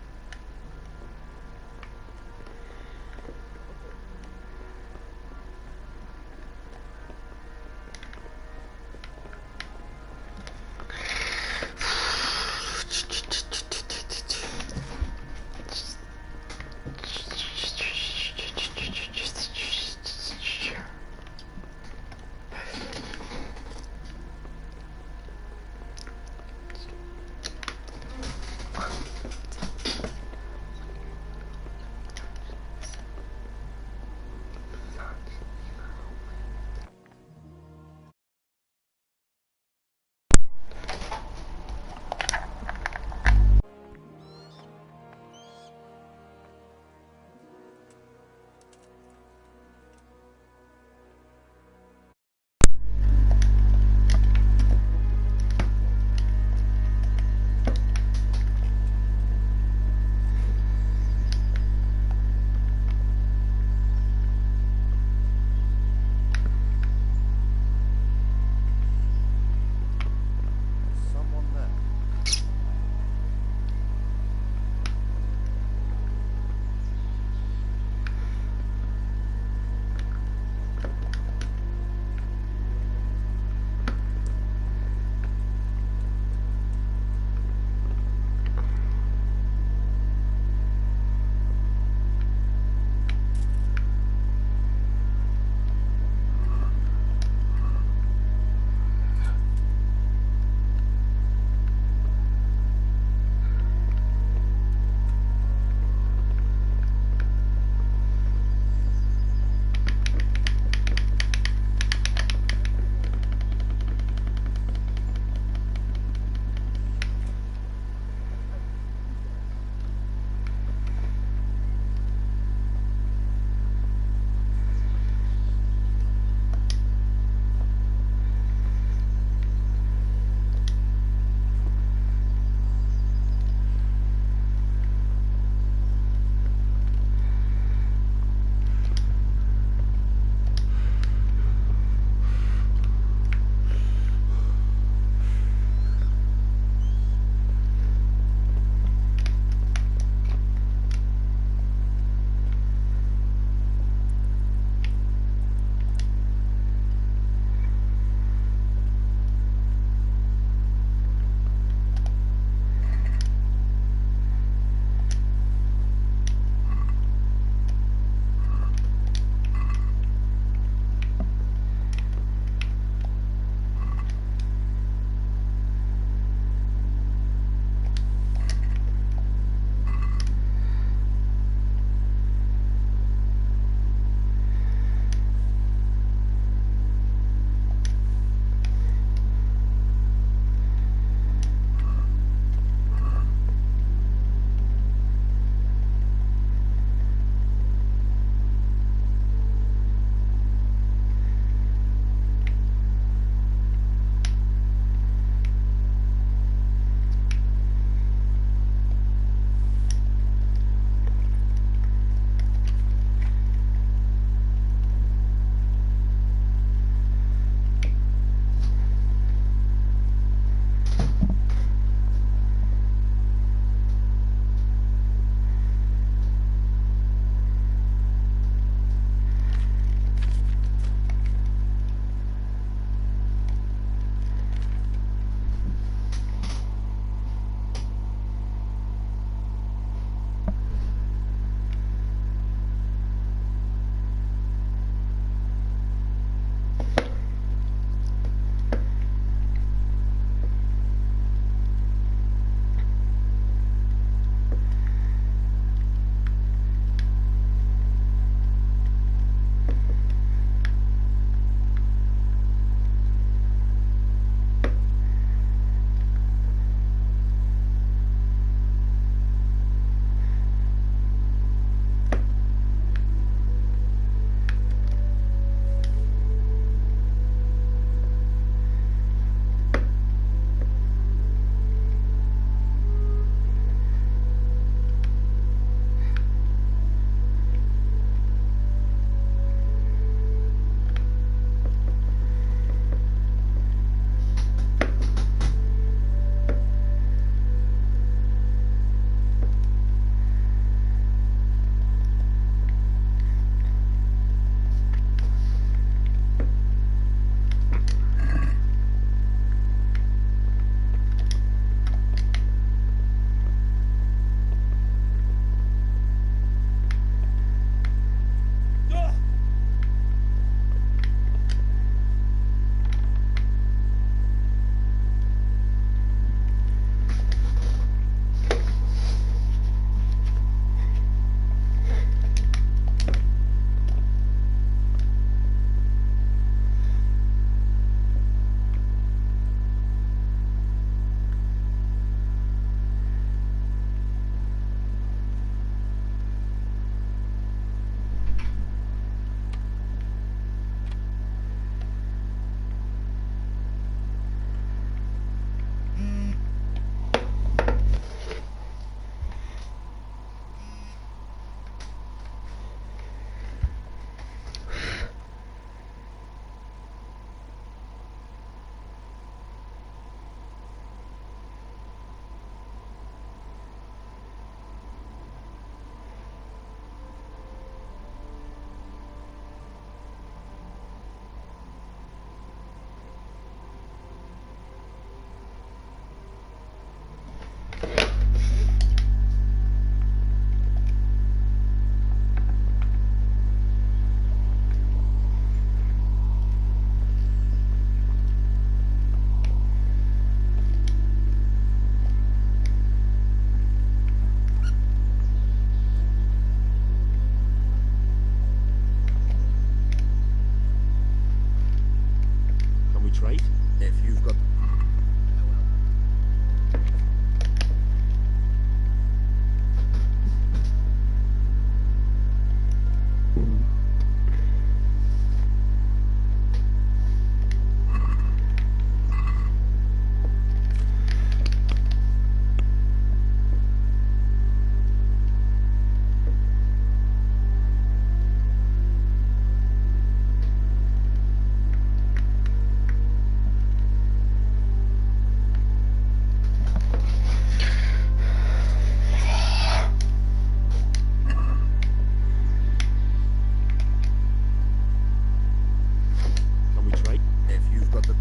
trade? If you've got... Can we trade? If you've got the...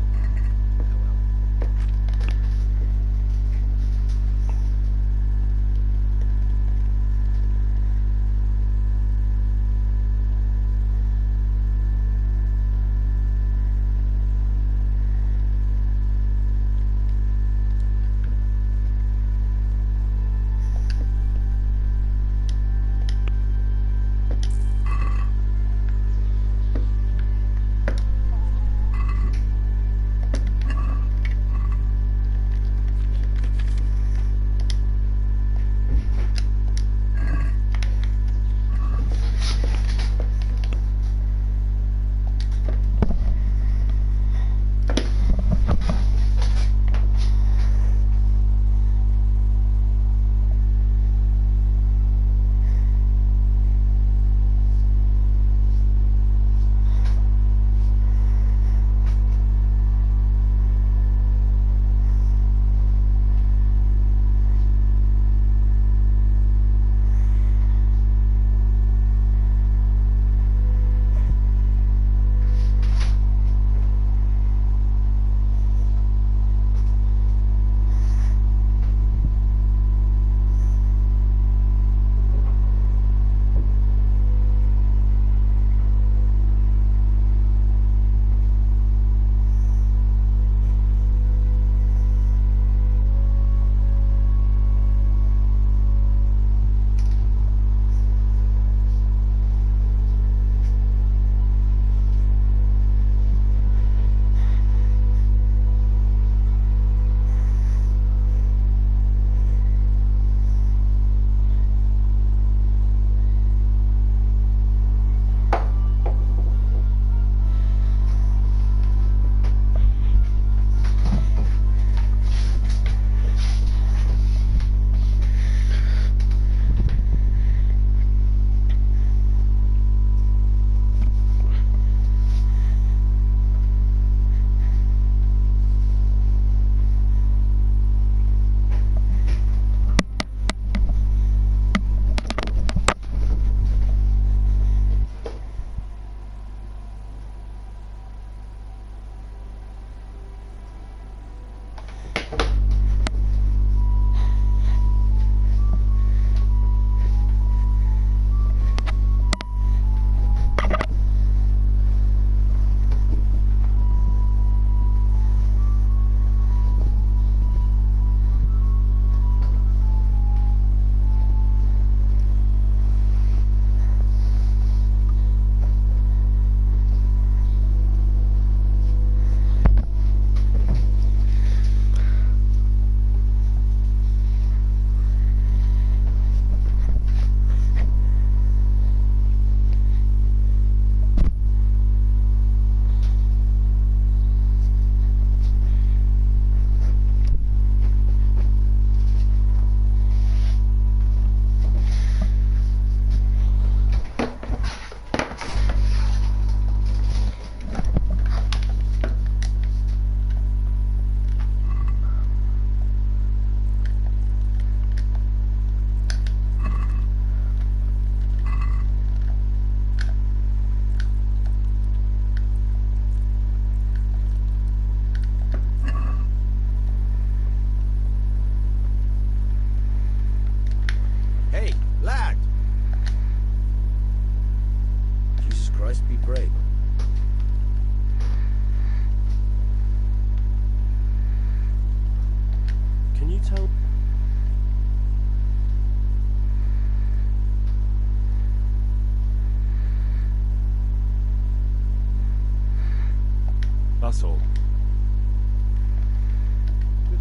That's all.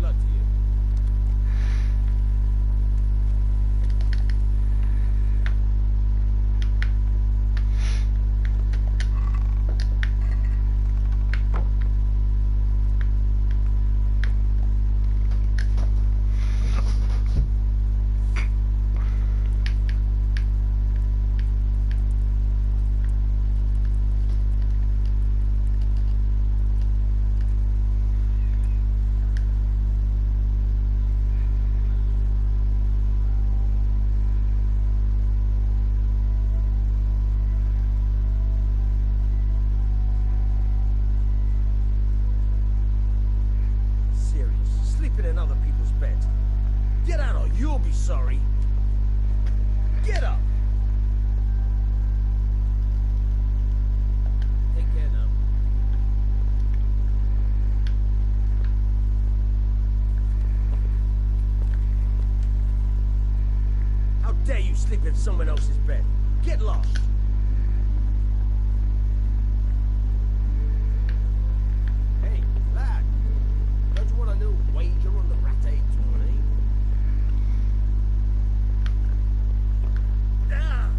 luck to you. Sleeping in other people's beds. Get out or you'll be sorry. Get up! Take care now. How dare you sleep in someone else's bed? Get lost! Hey, lad. Don't you want a little wager on the rat egg tourney? Ah!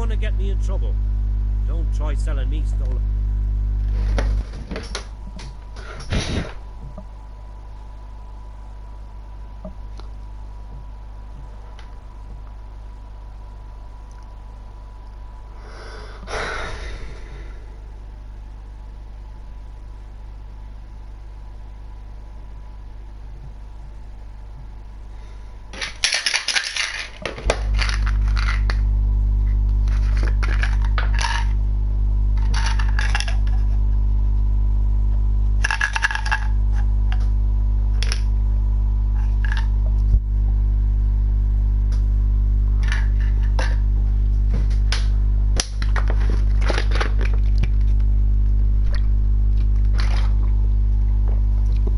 want to get me in trouble. Don't try selling me stolen.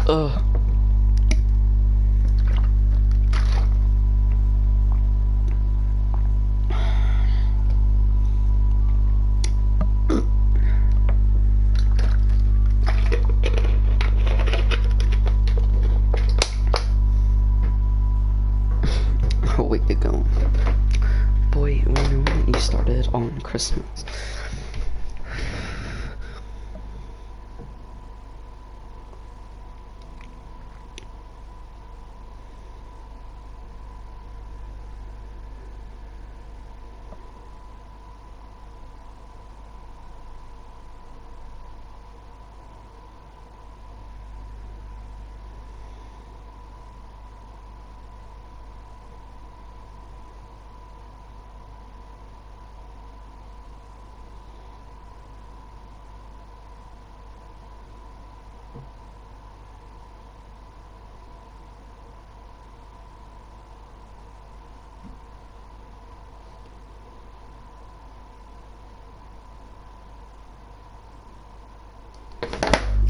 Ugh. A week ago. Boy, when you started on Christmas.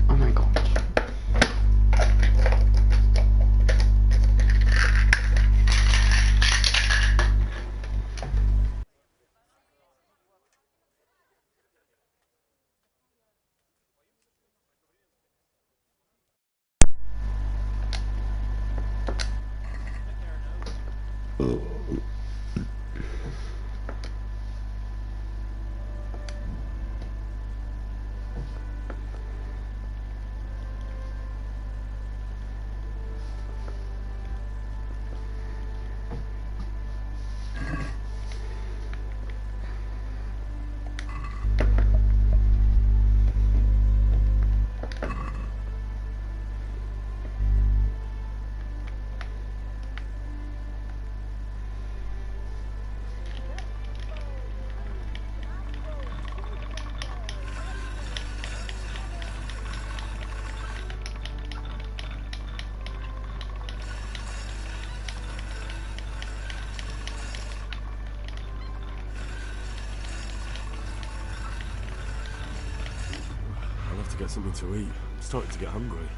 Oh my god. I'll have to get something to eat. I'm starting to get hungry.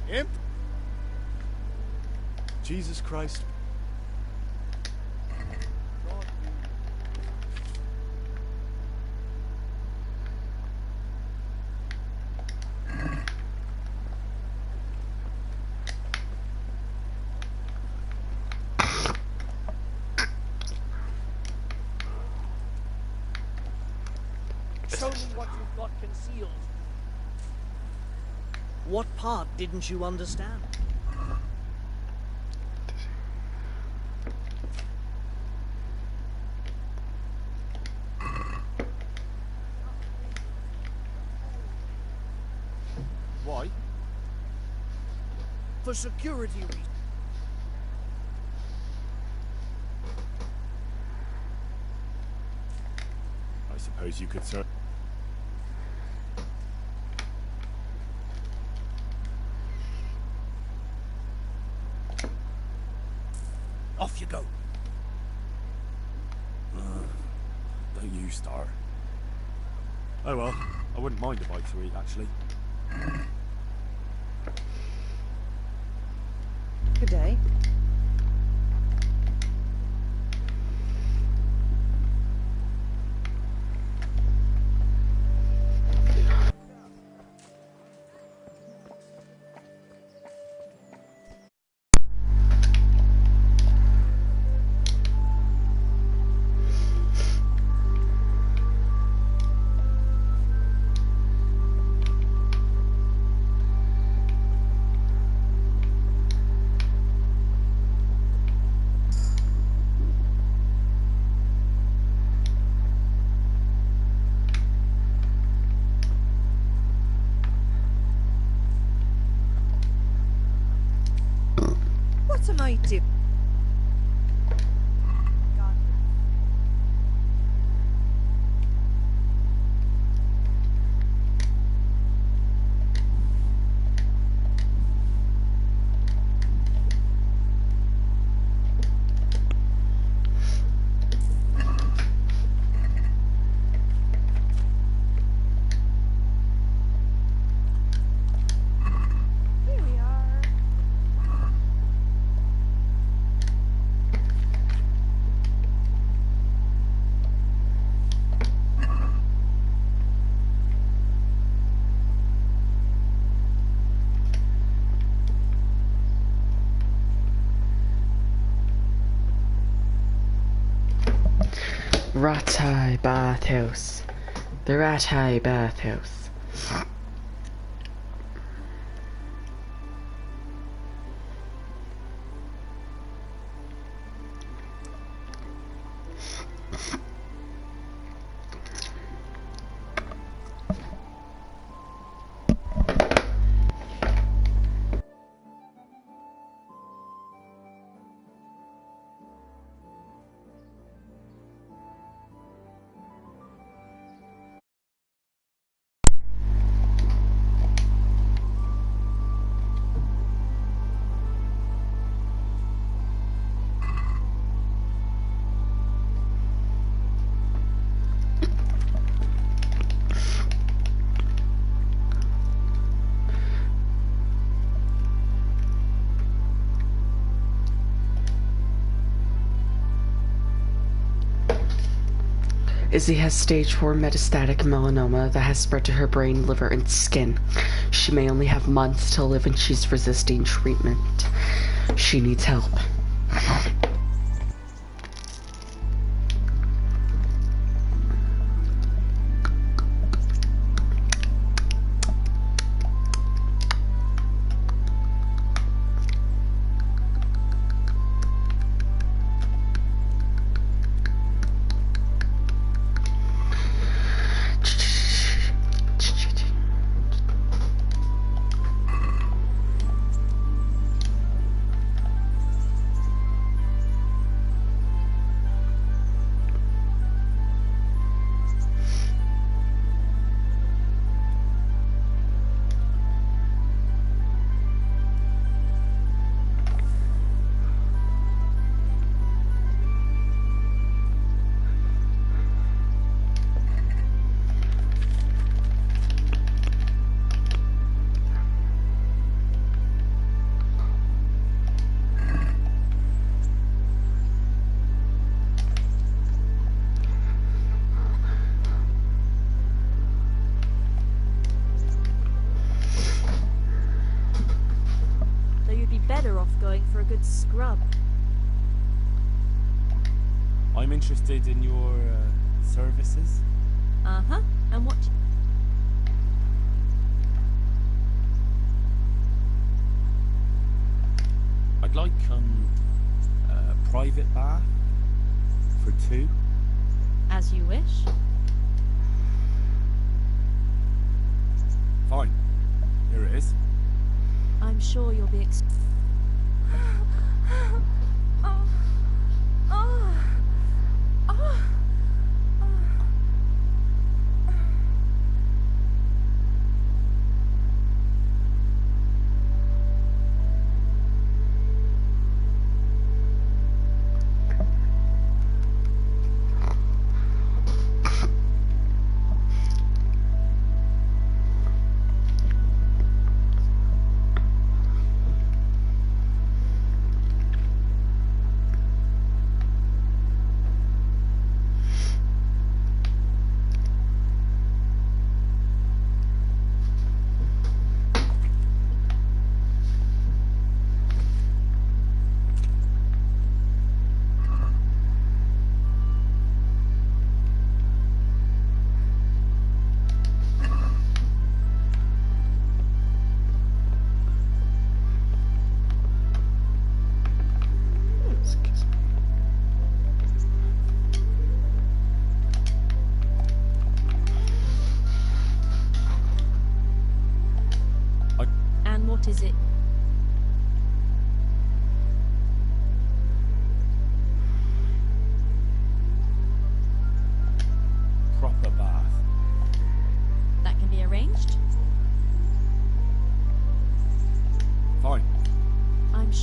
Imp? Jesus Christ. Show me what you've got concealed. What part didn't you understand? Why? For security reasons. Suppose you could serve. Off you go. Don't you start. Oh well, I wouldn't mind a bite to eat, actually. Good day. What am I doing? Here we are. Rattay bathhouse. The Rattay bathhouse. Izzy has stage 4 metastatic melanoma that has spread to her brain, liver, and skin. She may only have months to live and she's resisting treatment. She needs help. Better off going for a good scrub. I'm interested in your services. Uh-huh. And what? I'd like a private bath for 2. As you wish. Fine. Here it is. I'm sure you'll be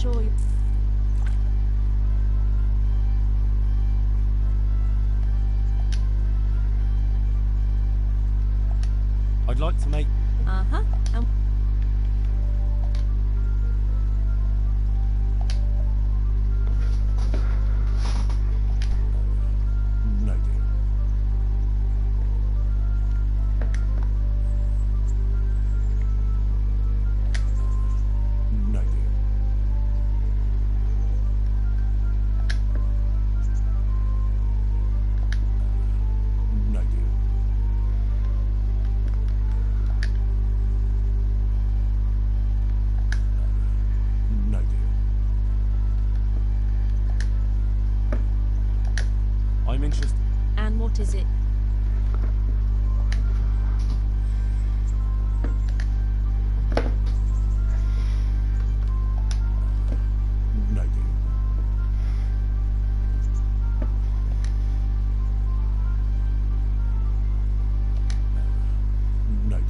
sure you... I'd like to make... Uh-huh. No deal. No deal. No deal. No deal. I'm interested. And what is it? No deal. No deal.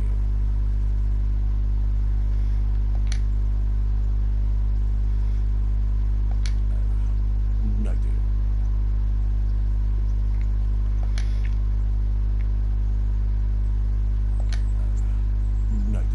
No deal. No deal.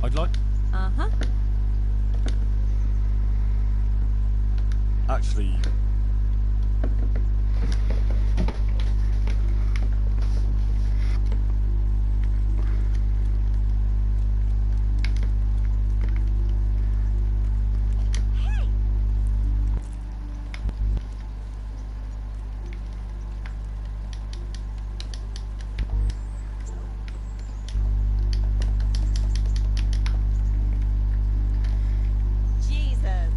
I'd like... Uh-huh. Actually... Jesus.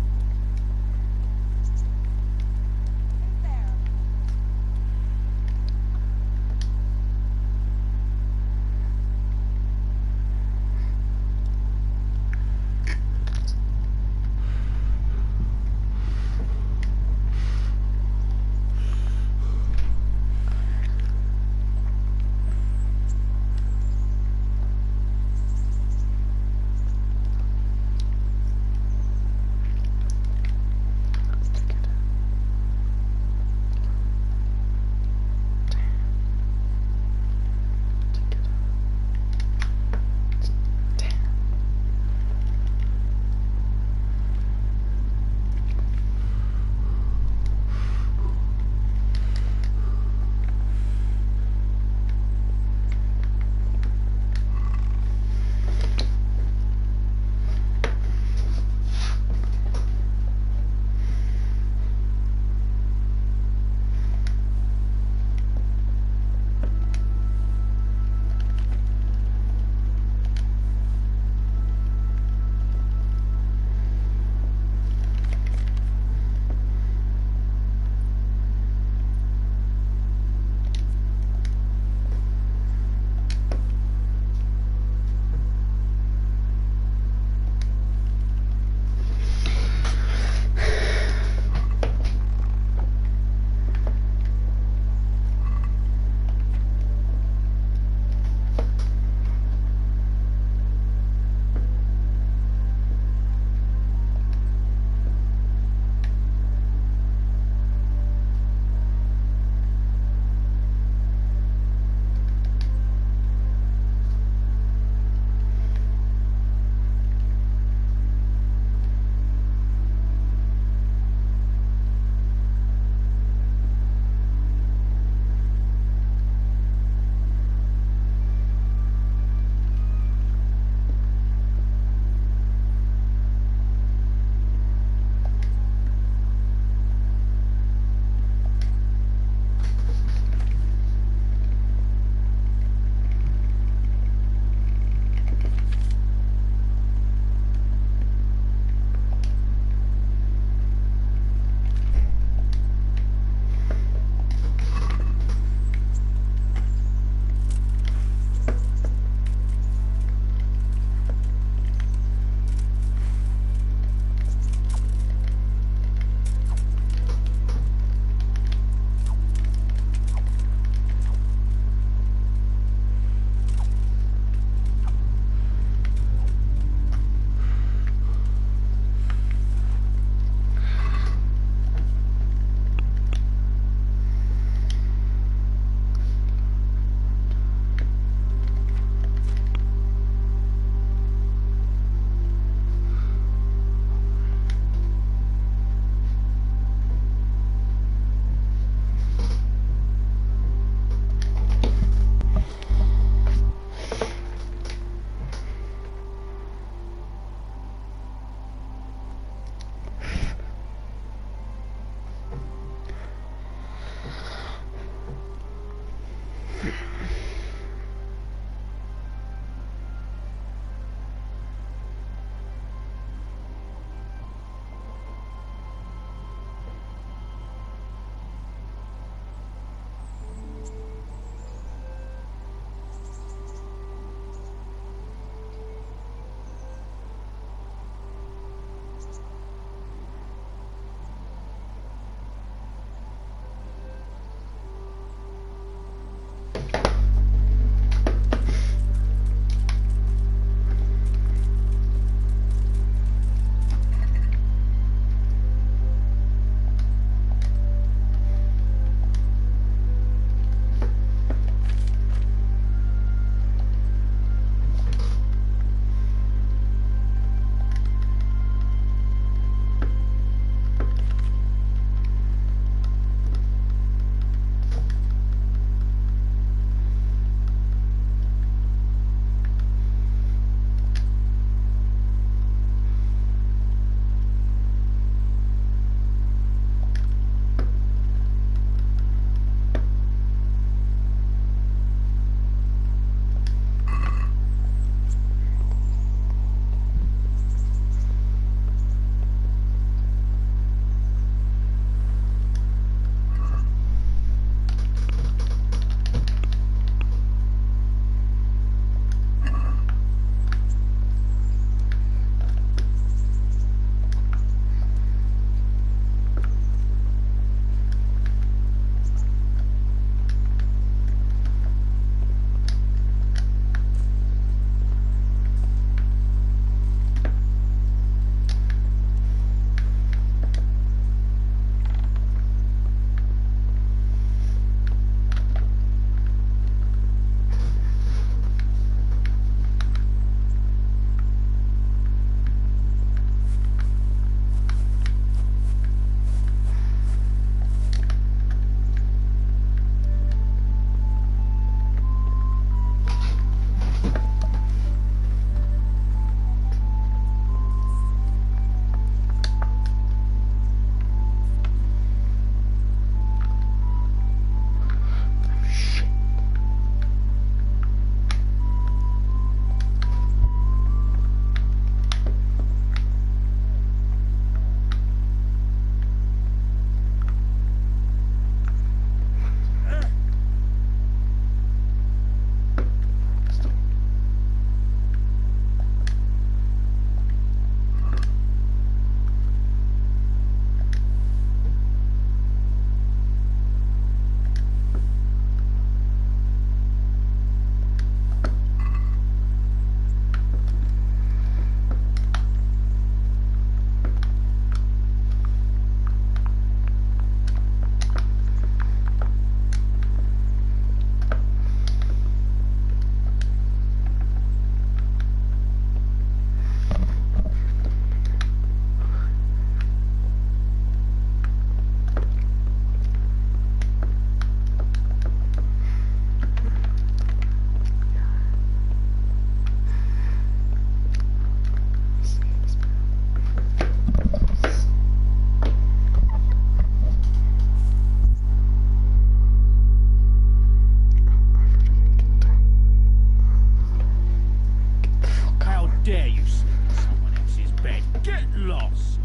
dare you sleep in someone else's bed? Get lost!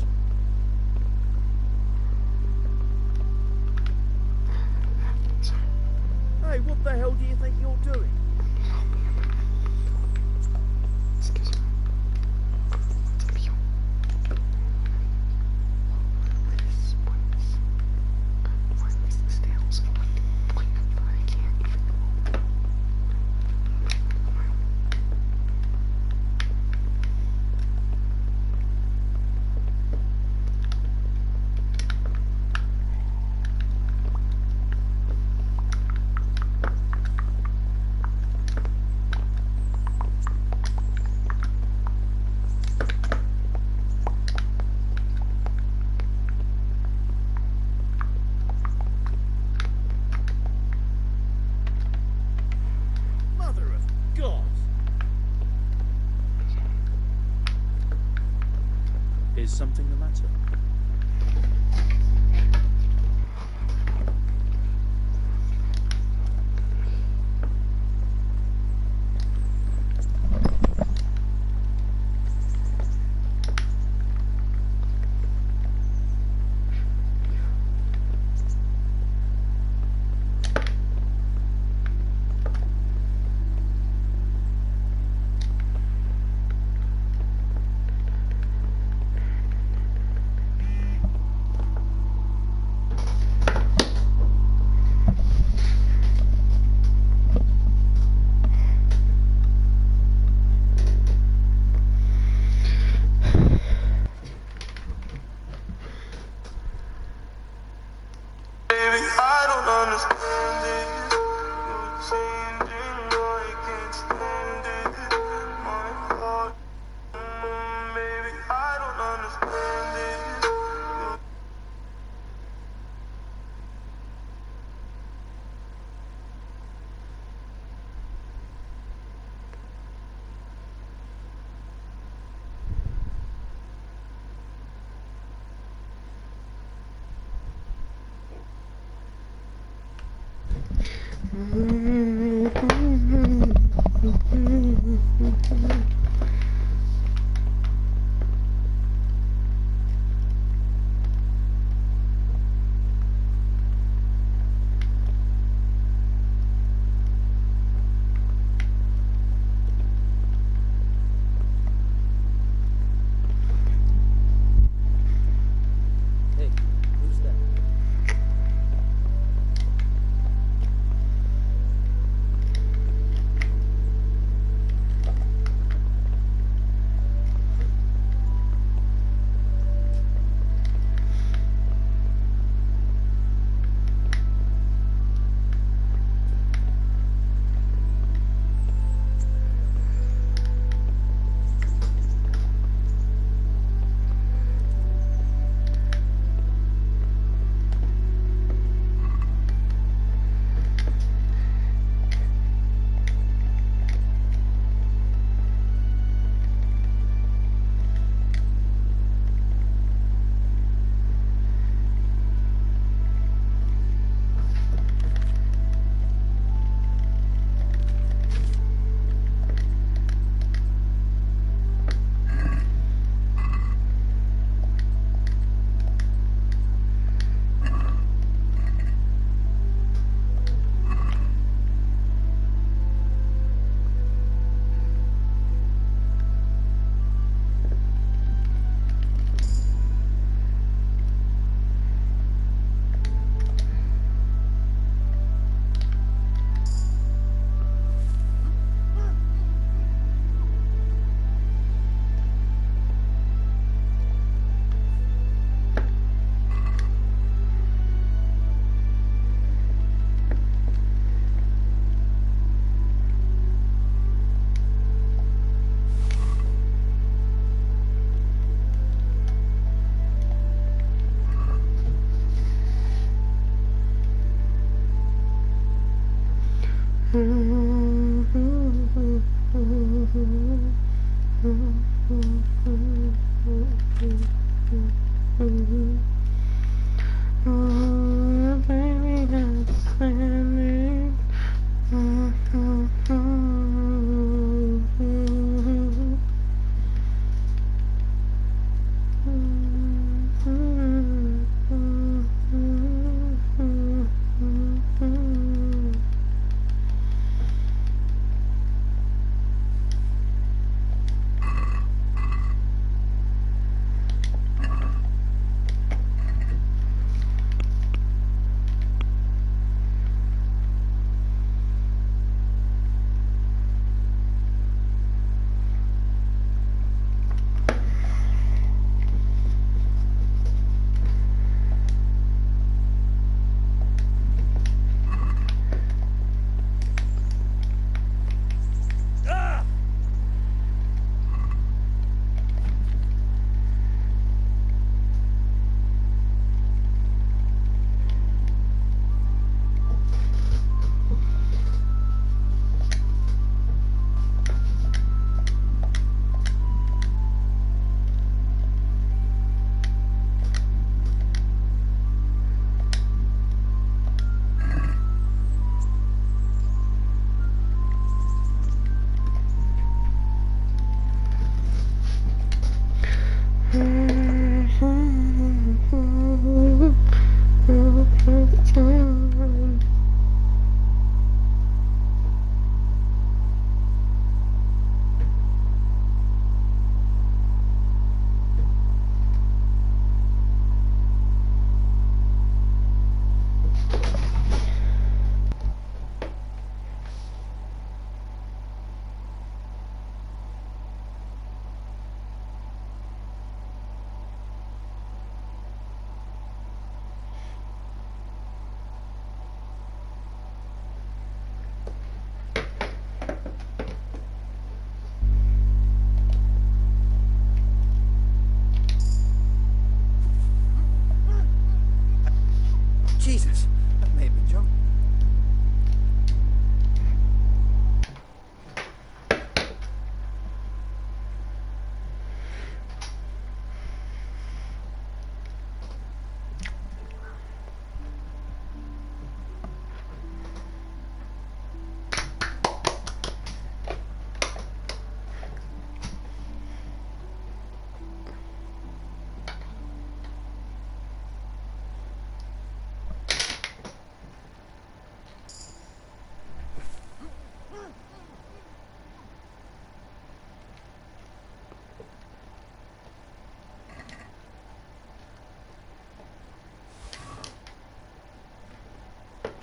Hey, what the hell do you think you're doing? Is something the matter?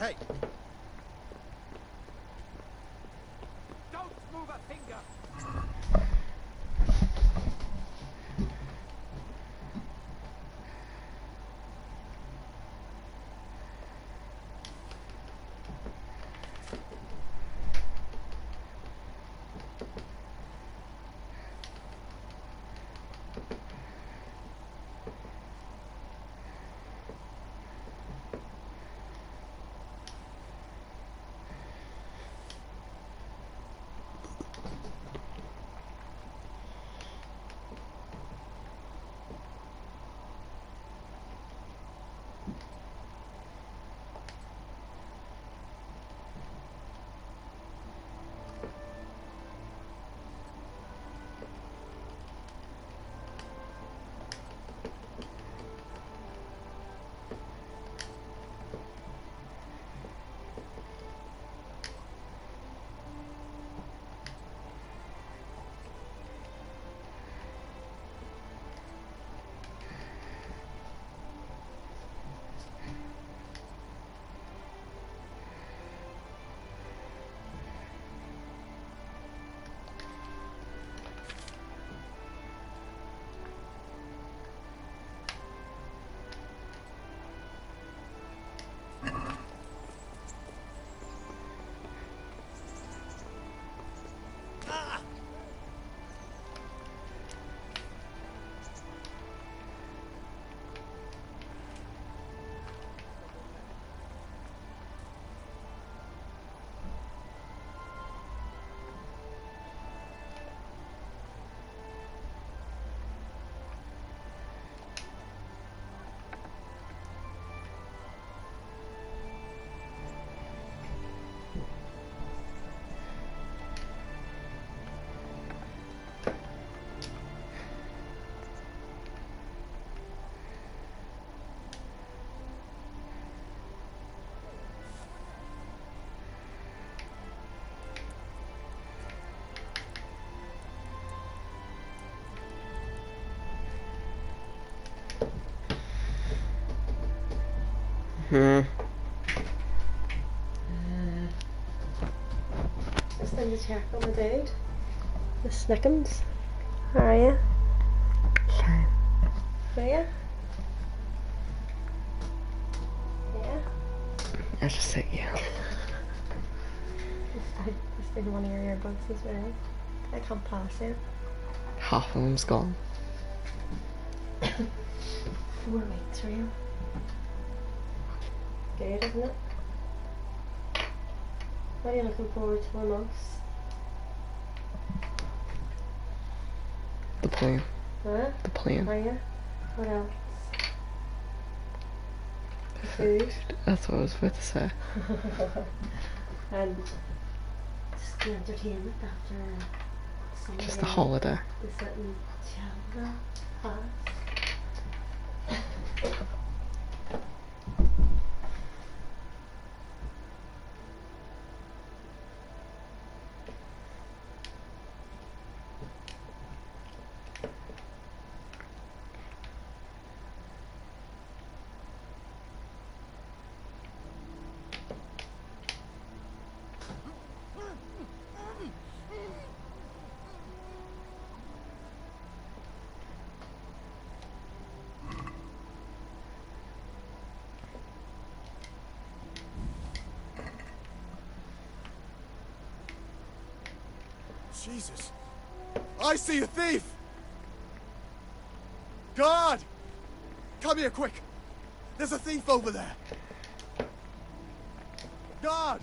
Hey! Don't move a finger! Just in to check on the dude. The Snickums. How are you? Okay. Are you? Yeah? I just said yeah. Just in one of your earbuds as well. I can't pass you. Half of them's gone. 4 weeks for you. Good, isn't it? What are you looking forward to the most? The plane. Huh? The plane. Are you? What else? The food. That's what I was about to say. And just the entertainment after Sunday. Just a holiday. To sit and chill with us. Jesus! I see a thief! Guard! Come here, quick! There's a thief over there! Guard!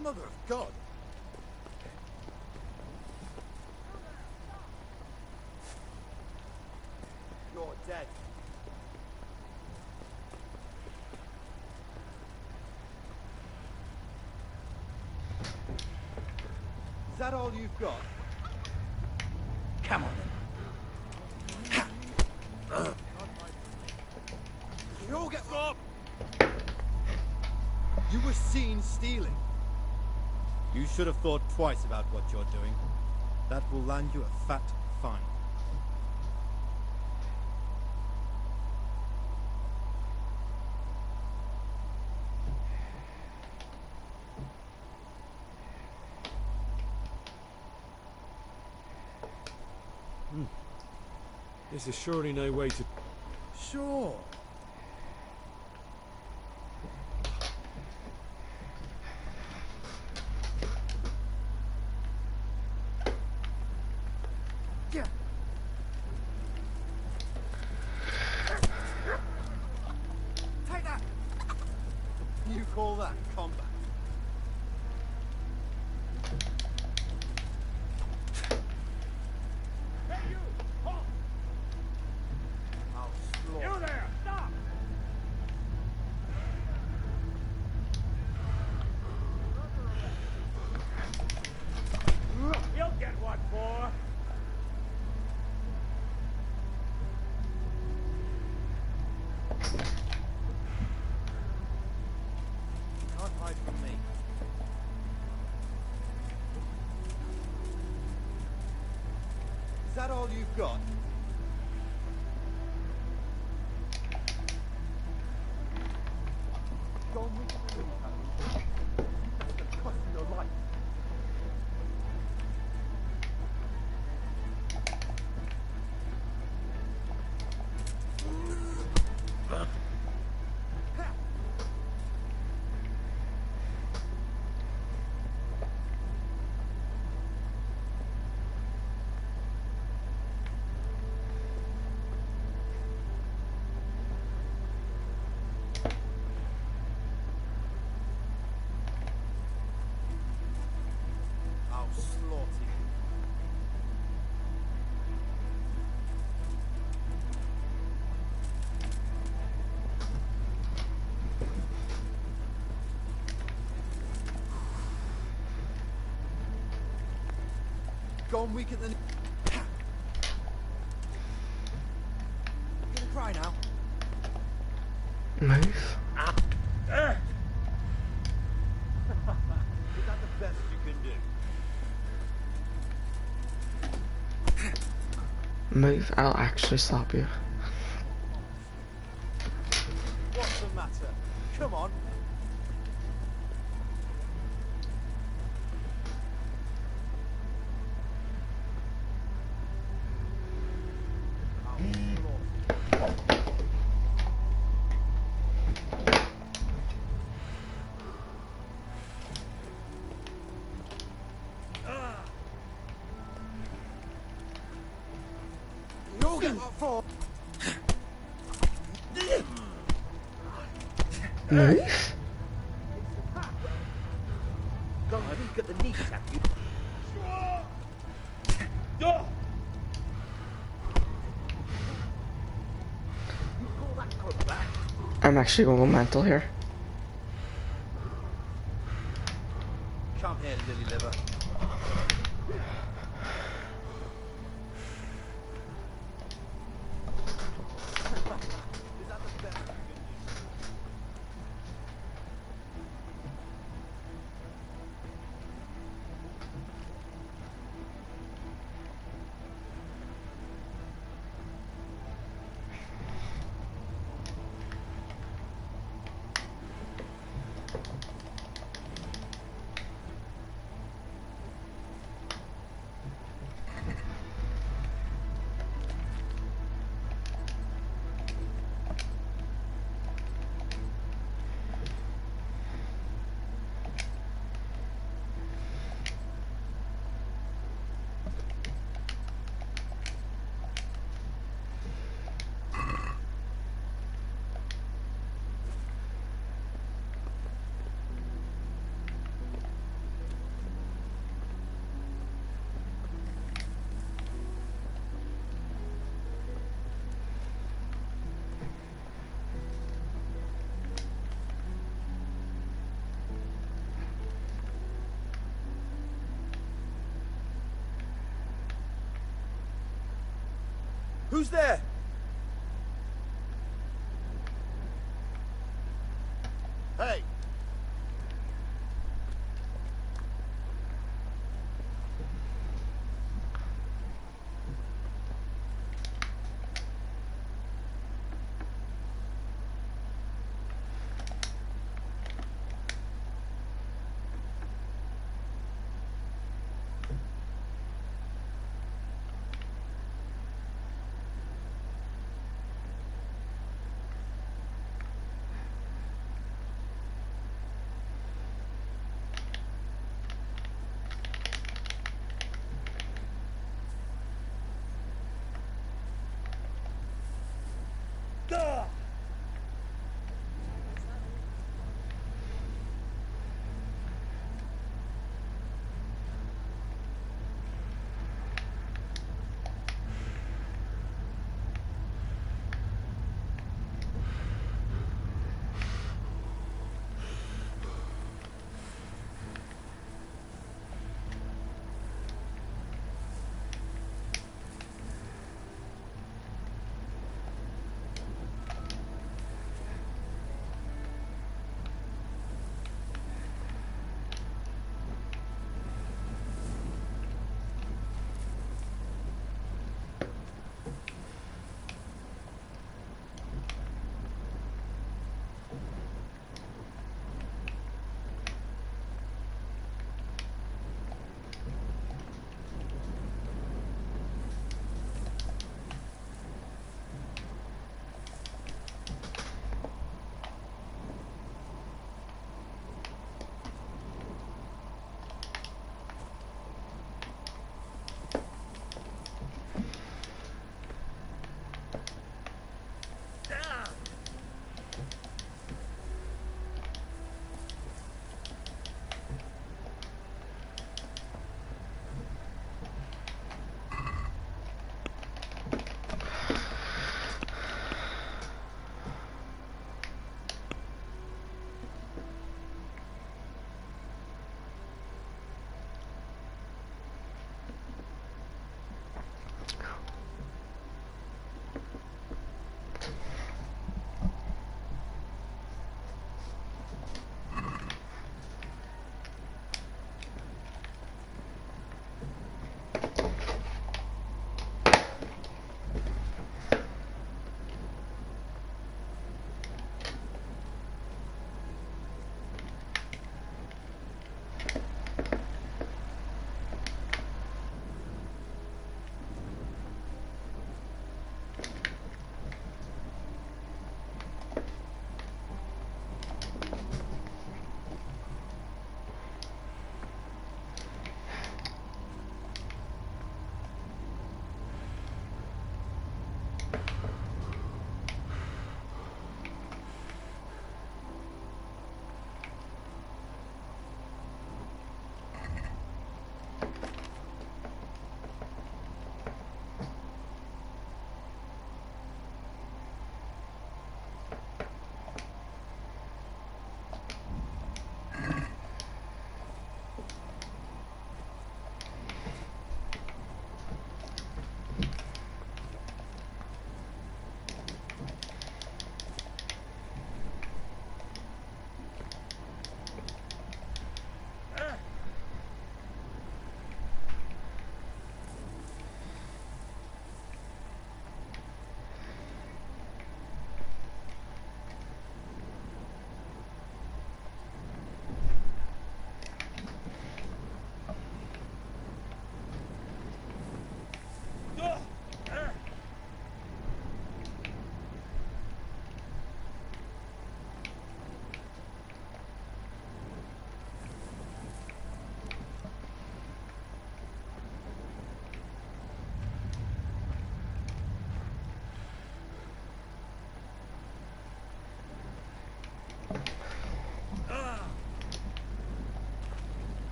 Mother of God! You're dead. Is that all you've got? Come on then. You all get up. You were seen stealing. You should have thought twice about what you're doing. That will land you a fat fine. This is surely no way to... Sure. Yeah. Take that. You call that combat? You there! Stop! You'll get what for. Can't hide from me. Is that all you've got? Go on with it. That's gonna cost you your life. I'll slaughter you. Go on, weaken the... You gonna cry now? Move. Is that the best you can do? Move, I'll actually stop you. What's the matter? Come on. You'll get what for. Move. Go on, look at the knees, have you? You call that combat? I'm actually going mental here. Come here, lily liver. Is that the best you can do? Who's there? Hey!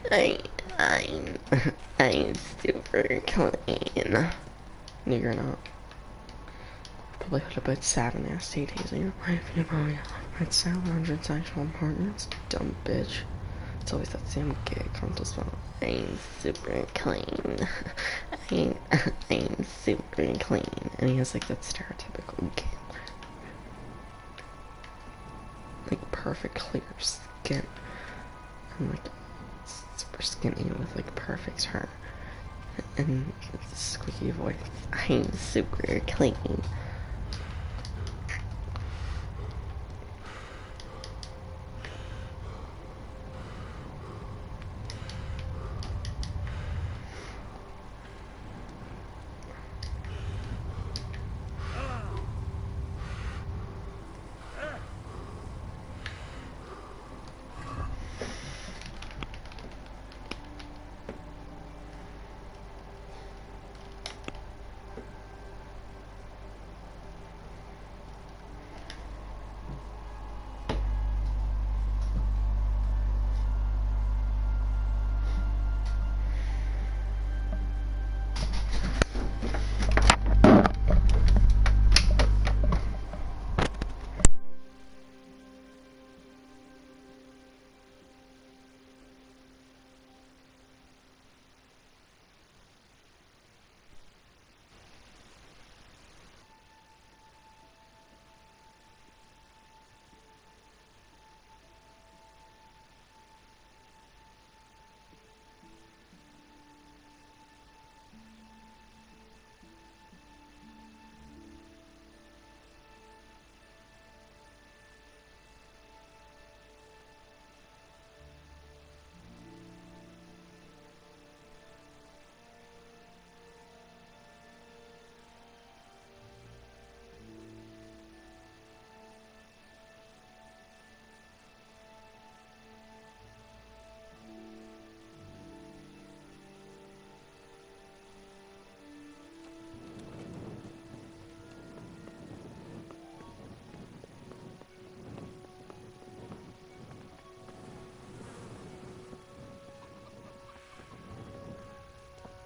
I'm, I'm super clean. No, you're not. Probably heard about 7 STDs in your life, you know, yeah. Right, 700 sexual partners, dumb bitch. It's always that same gay cunt as well. I'm super clean. I'm super clean. And he has like that stereotypical gay, like perfect clear skin. And like super skinny with like perfect hair. And squeaky voice. I'm super clean.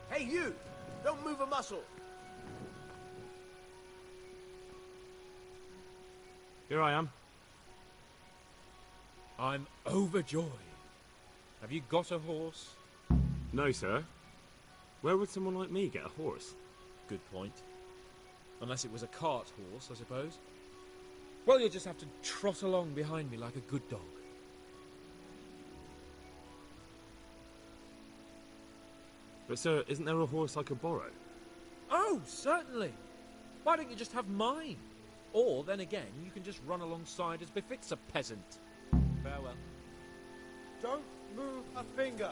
Hey, you! Don't move a muscle! Here I am. I'm overjoyed. Have you got a horse? No, sir. Where would someone like me get a horse? Good point. Unless it was a cart horse, I suppose. Well, you'll just have to trot along behind me like a good dog. But sir, isn't there a horse I could borrow? Oh, certainly. Why don't you just have mine? Or, then again, you can just run alongside as befits a peasant. Farewell. Don't move a finger.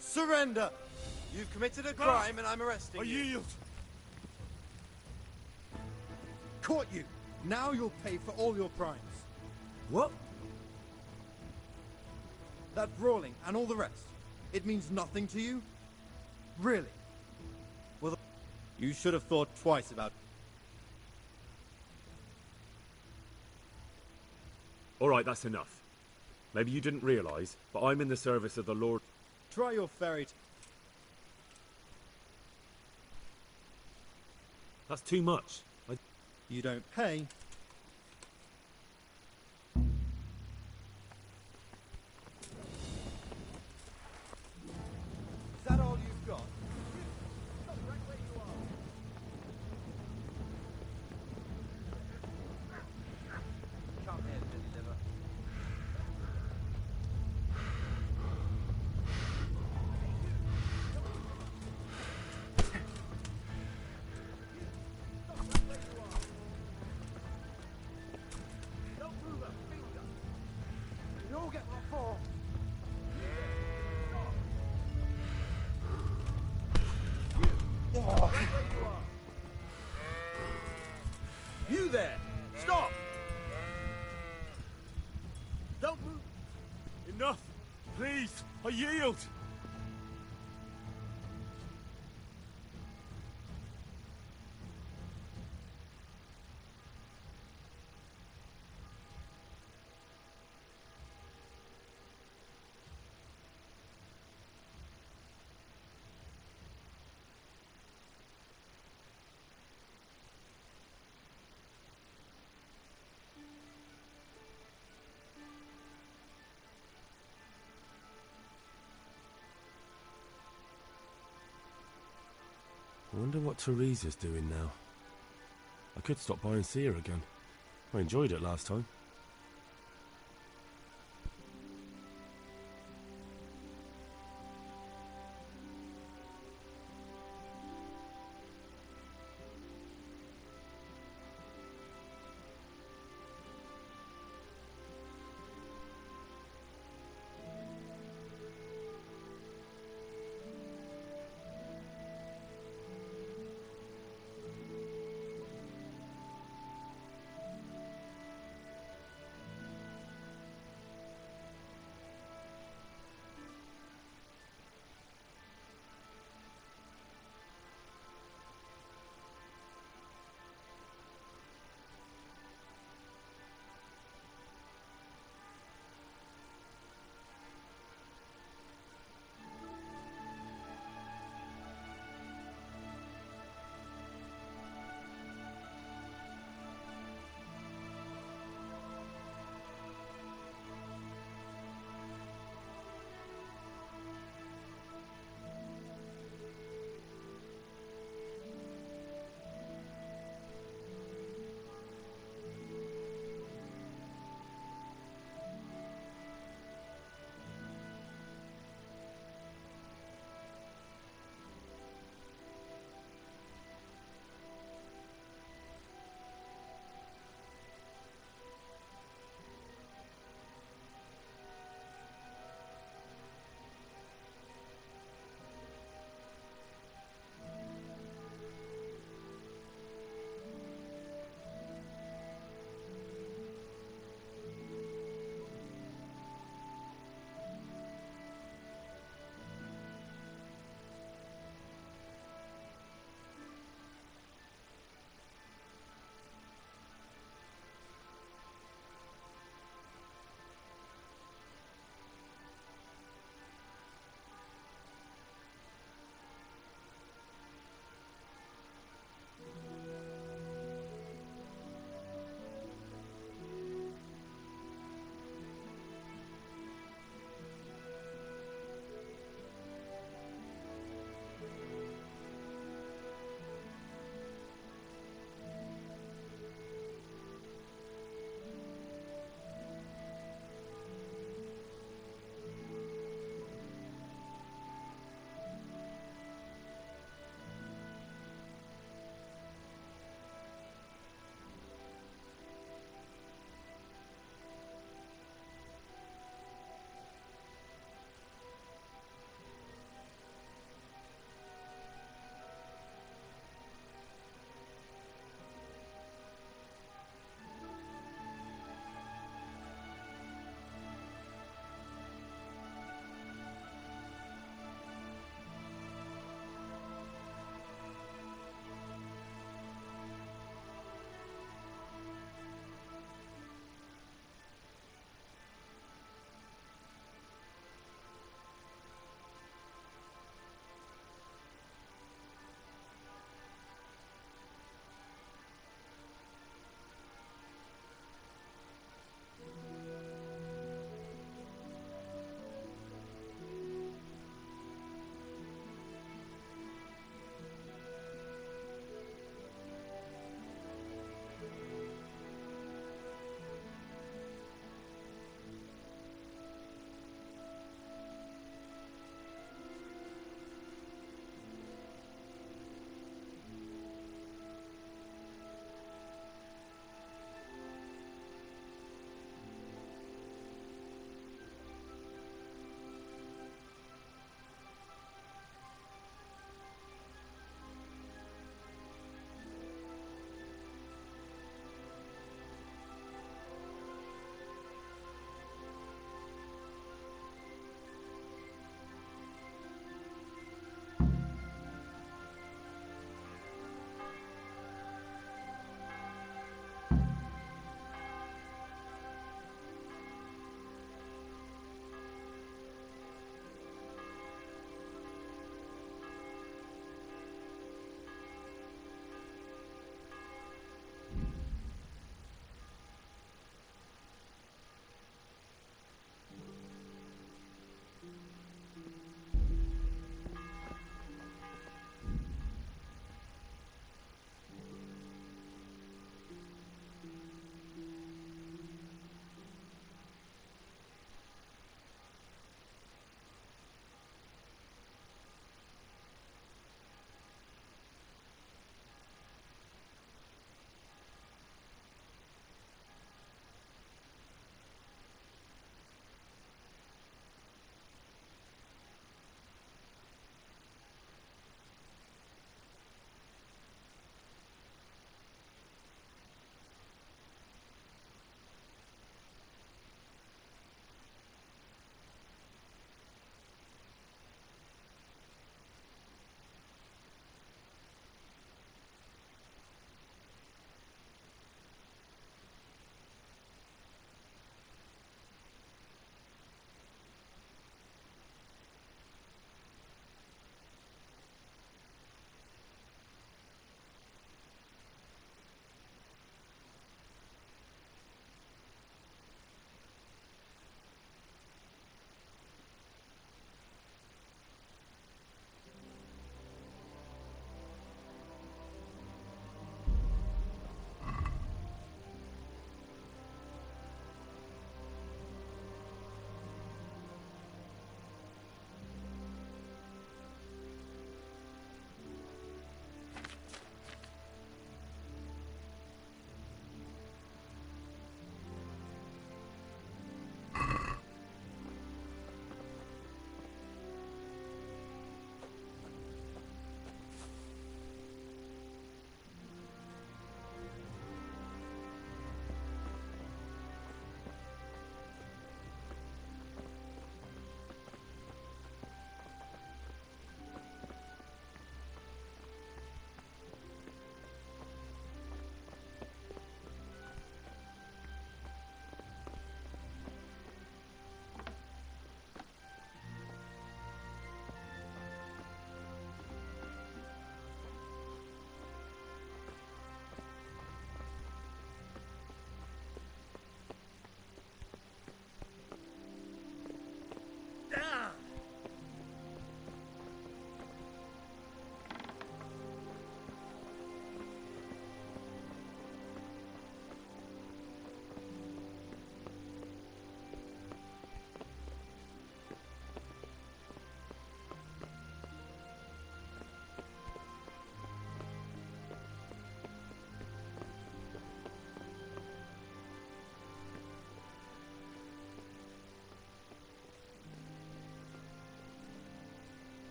Surrender. You've committed a crime and I'm arresting you. I yield. Caught you. Now you'll pay for all your crimes. What? That brawling and all the rest. It means nothing to you? Really? Well, you should have thought twice about... Alright, that's enough. Maybe you didn't realise, but I'm in the service of the Lord. Try your fairy tale. That's too much. You don't pay. Is that all you've got? Stop right where you are. Come here, deliver. You there! Stop! Don't move! Enough! Please! I yield! I wonder what Teresa's doing now. I could stop by and see her again. I enjoyed it last time.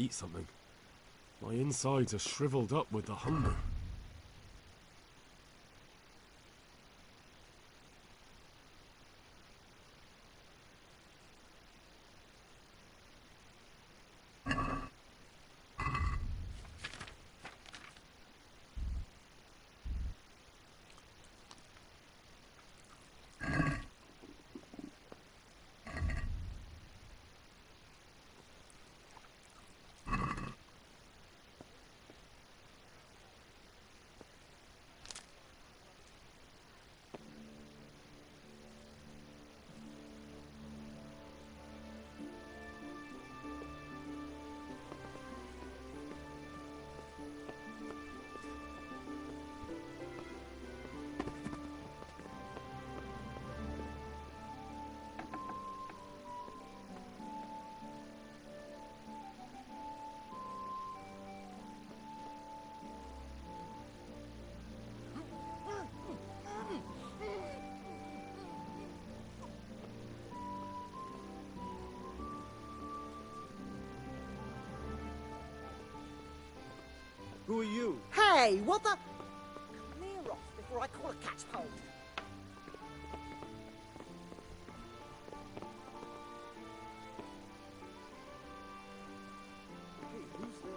eat something. My insides are shriveled up with the hunger. Who are you? Hey, what the? Clear off before I call a cat's pole. Hey, who's there?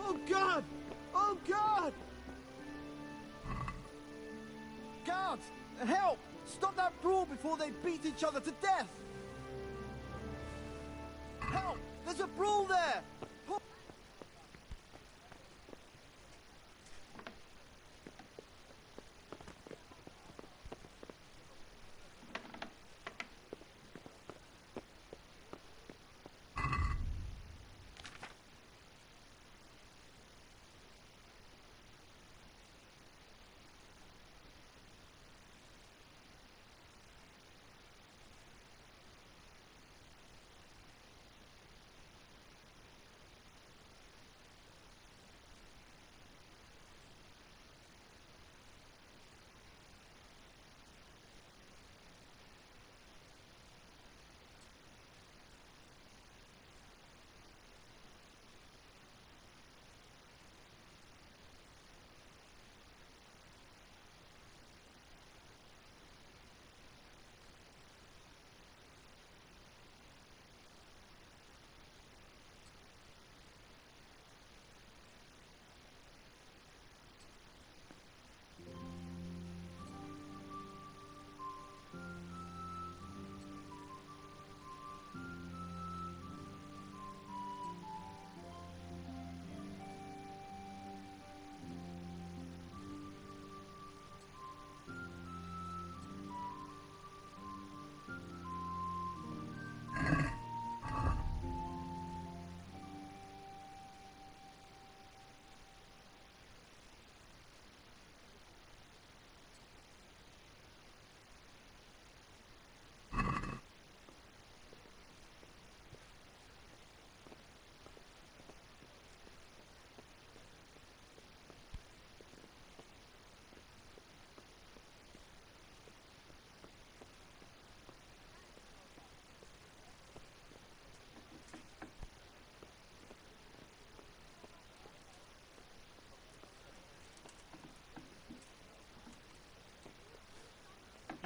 Oh God! Oh God! Guards! Help! Stop that brawl before they beat each other to death! Help! There's a brawl there!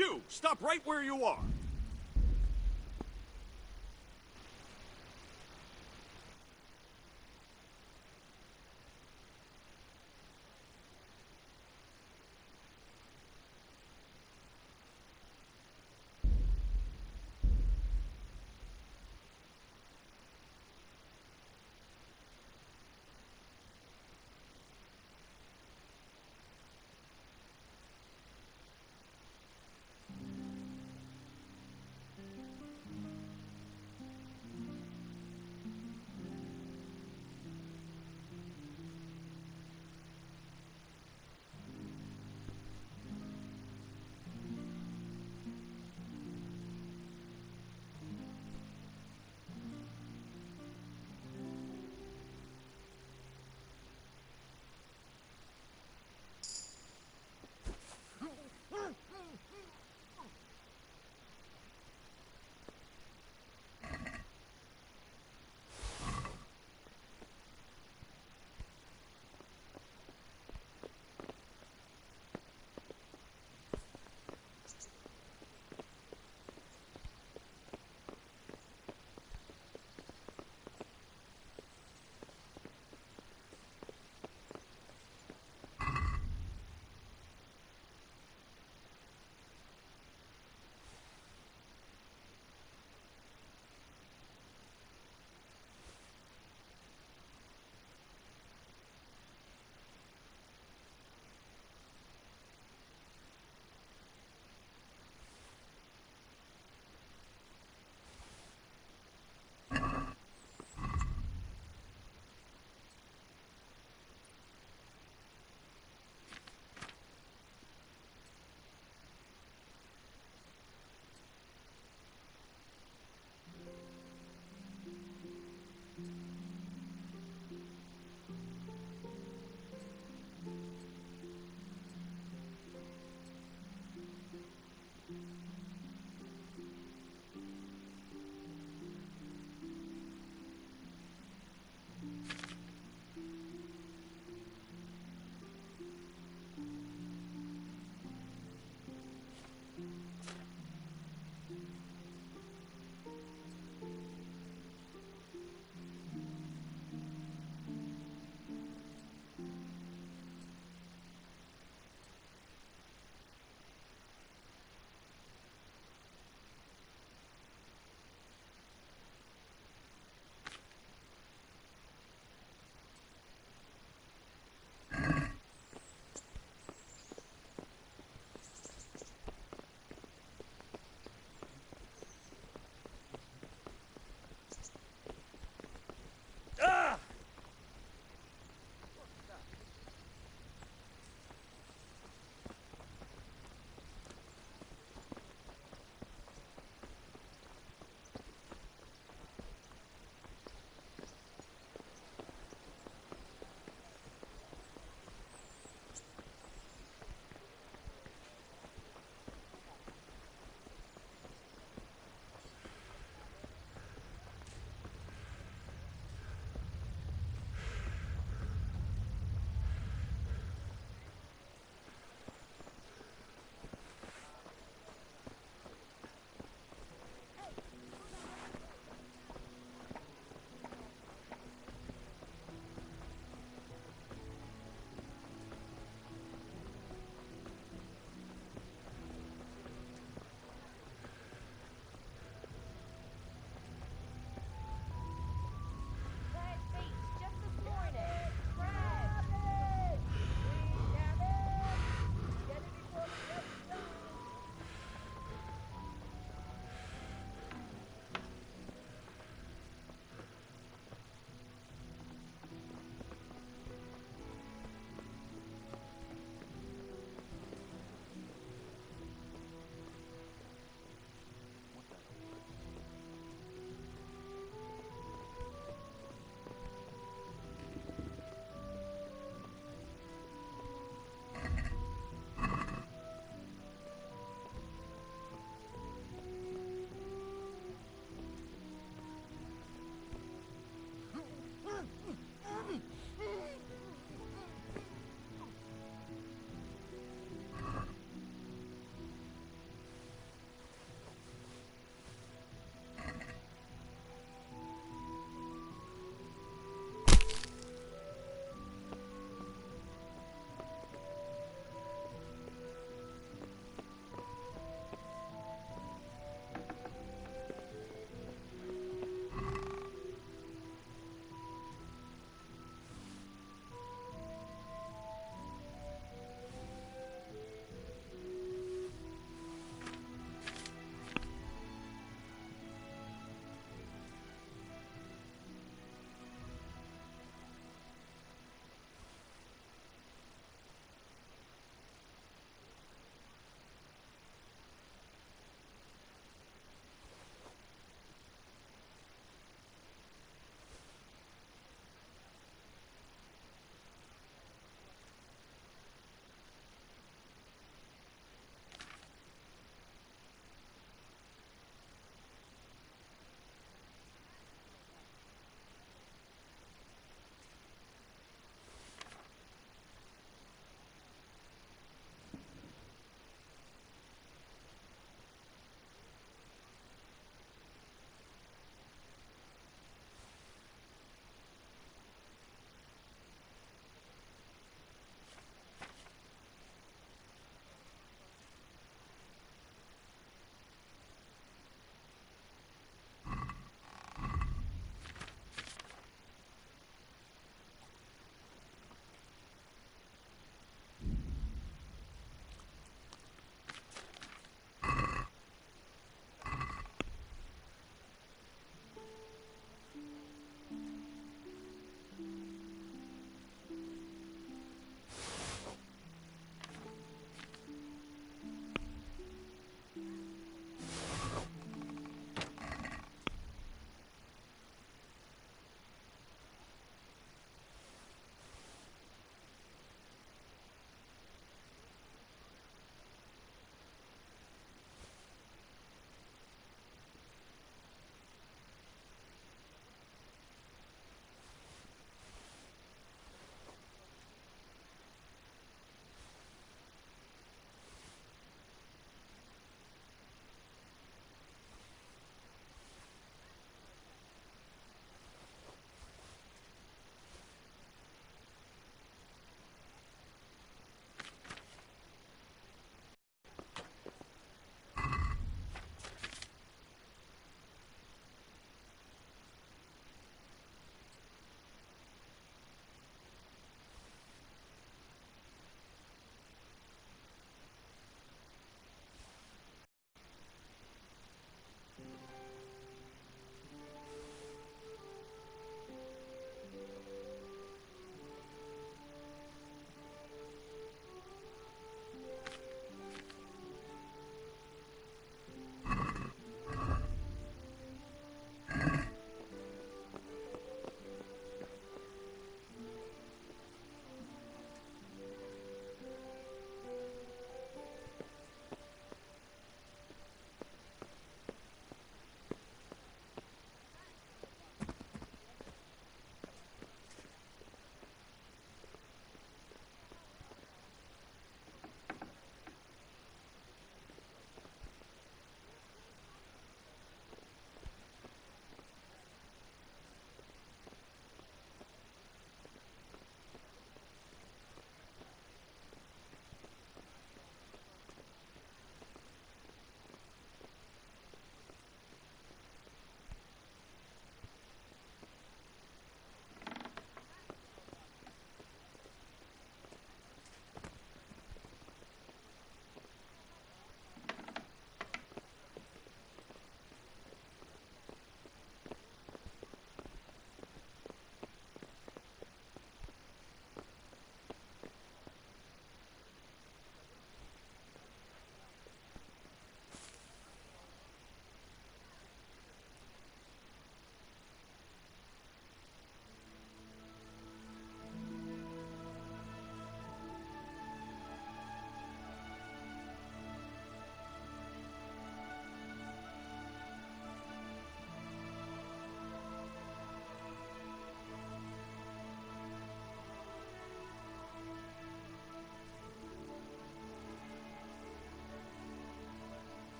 You, stop right where you are.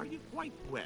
Are you quite well?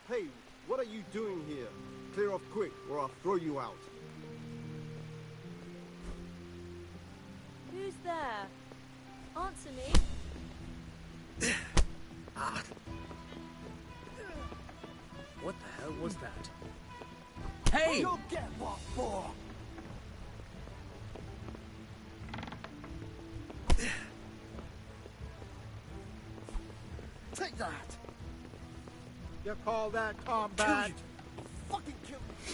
Hey, what are you doing here? Clear off quick, or I'll throw you out. Who's there? Answer me. What the hell was that? Hey! You'll get what for! You call that combat? Fucking kill me.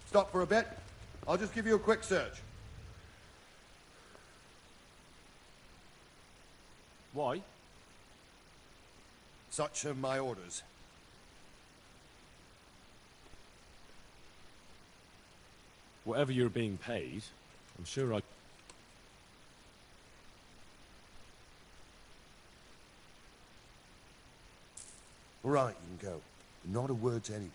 Stop for a bit. I'll just give you a quick search. Why? Such are my orders. Whatever you're being paid, I'm sure I... All right, you can go. But not a word to anyone.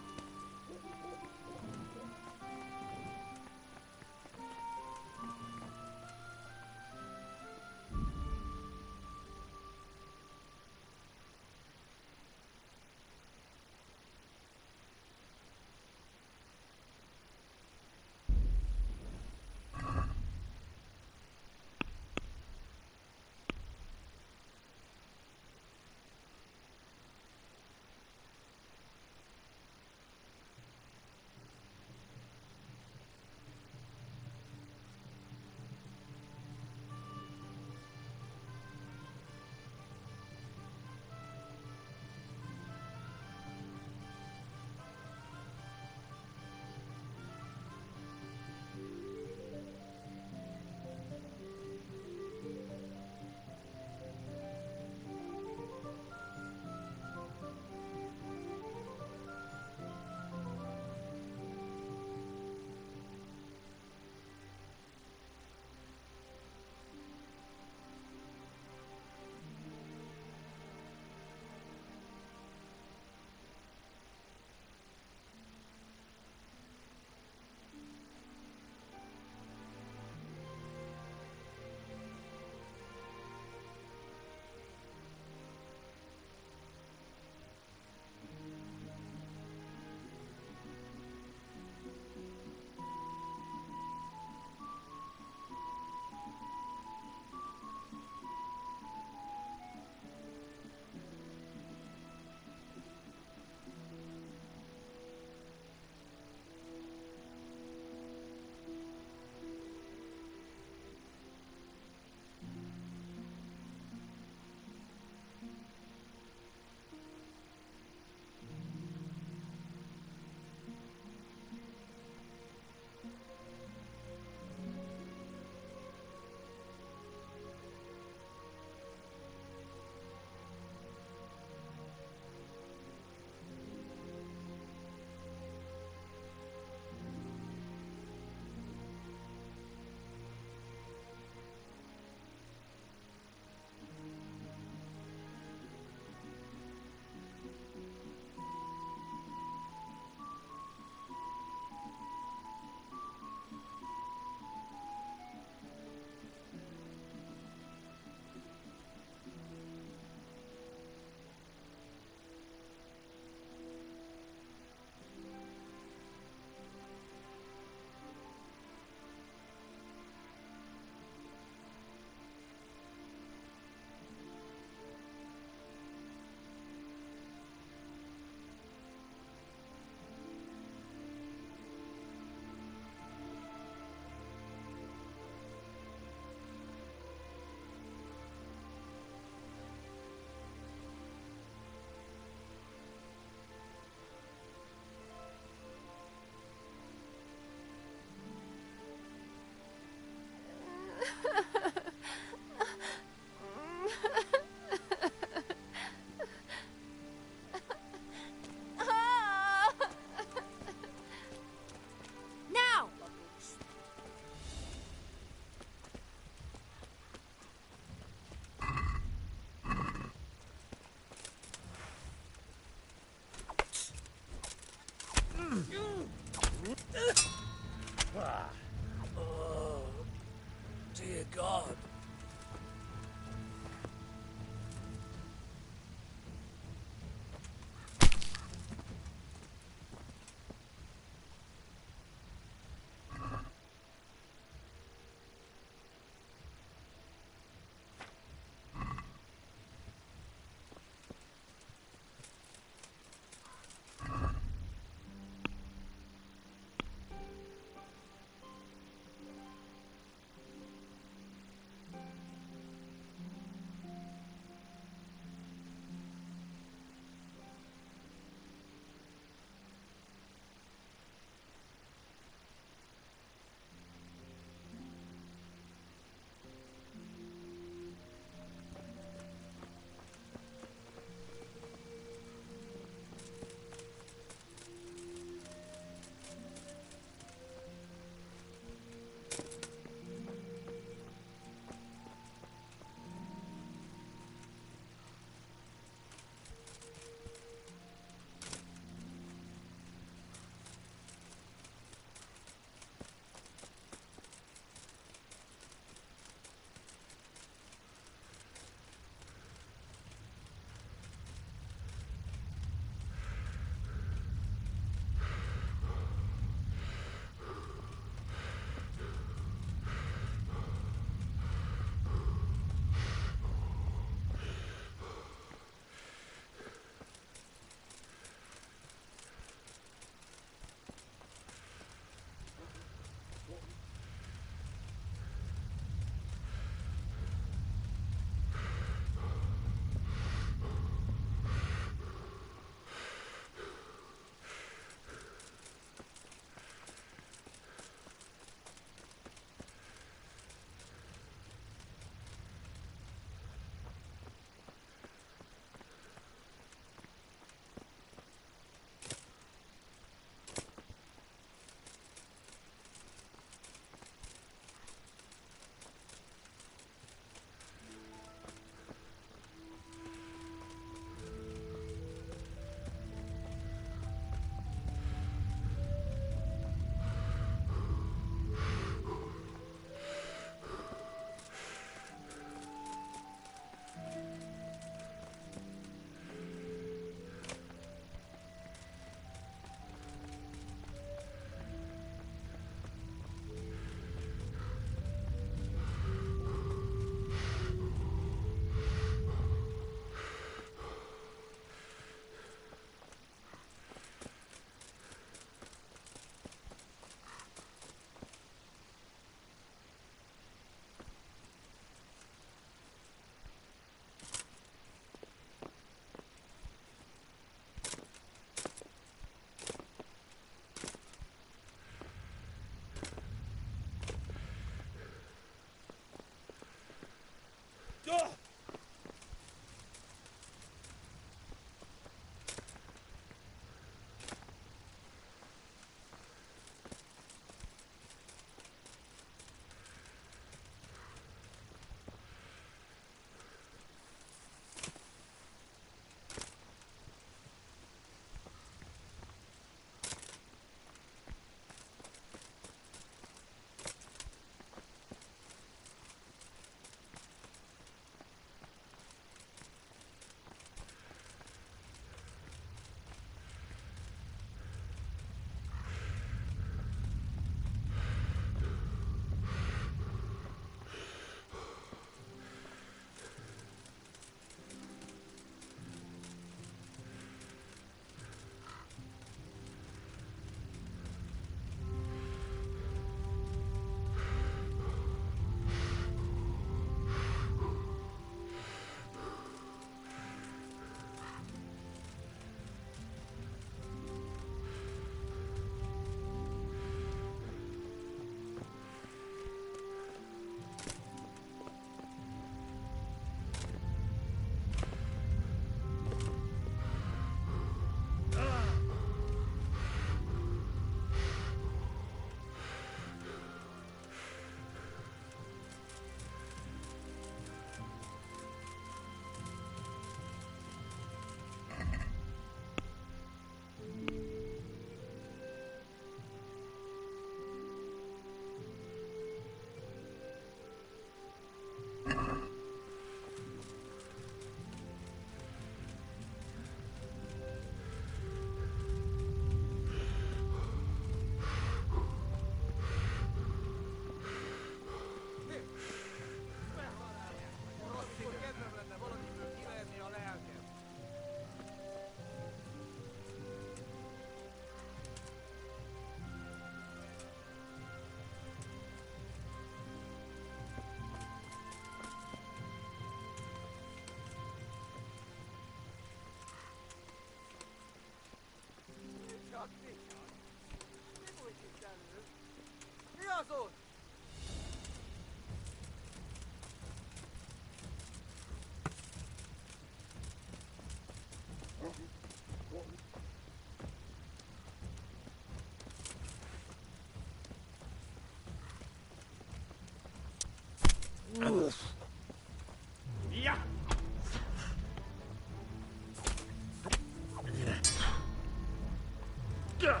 Ja!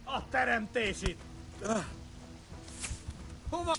A teremtés itt! Hova?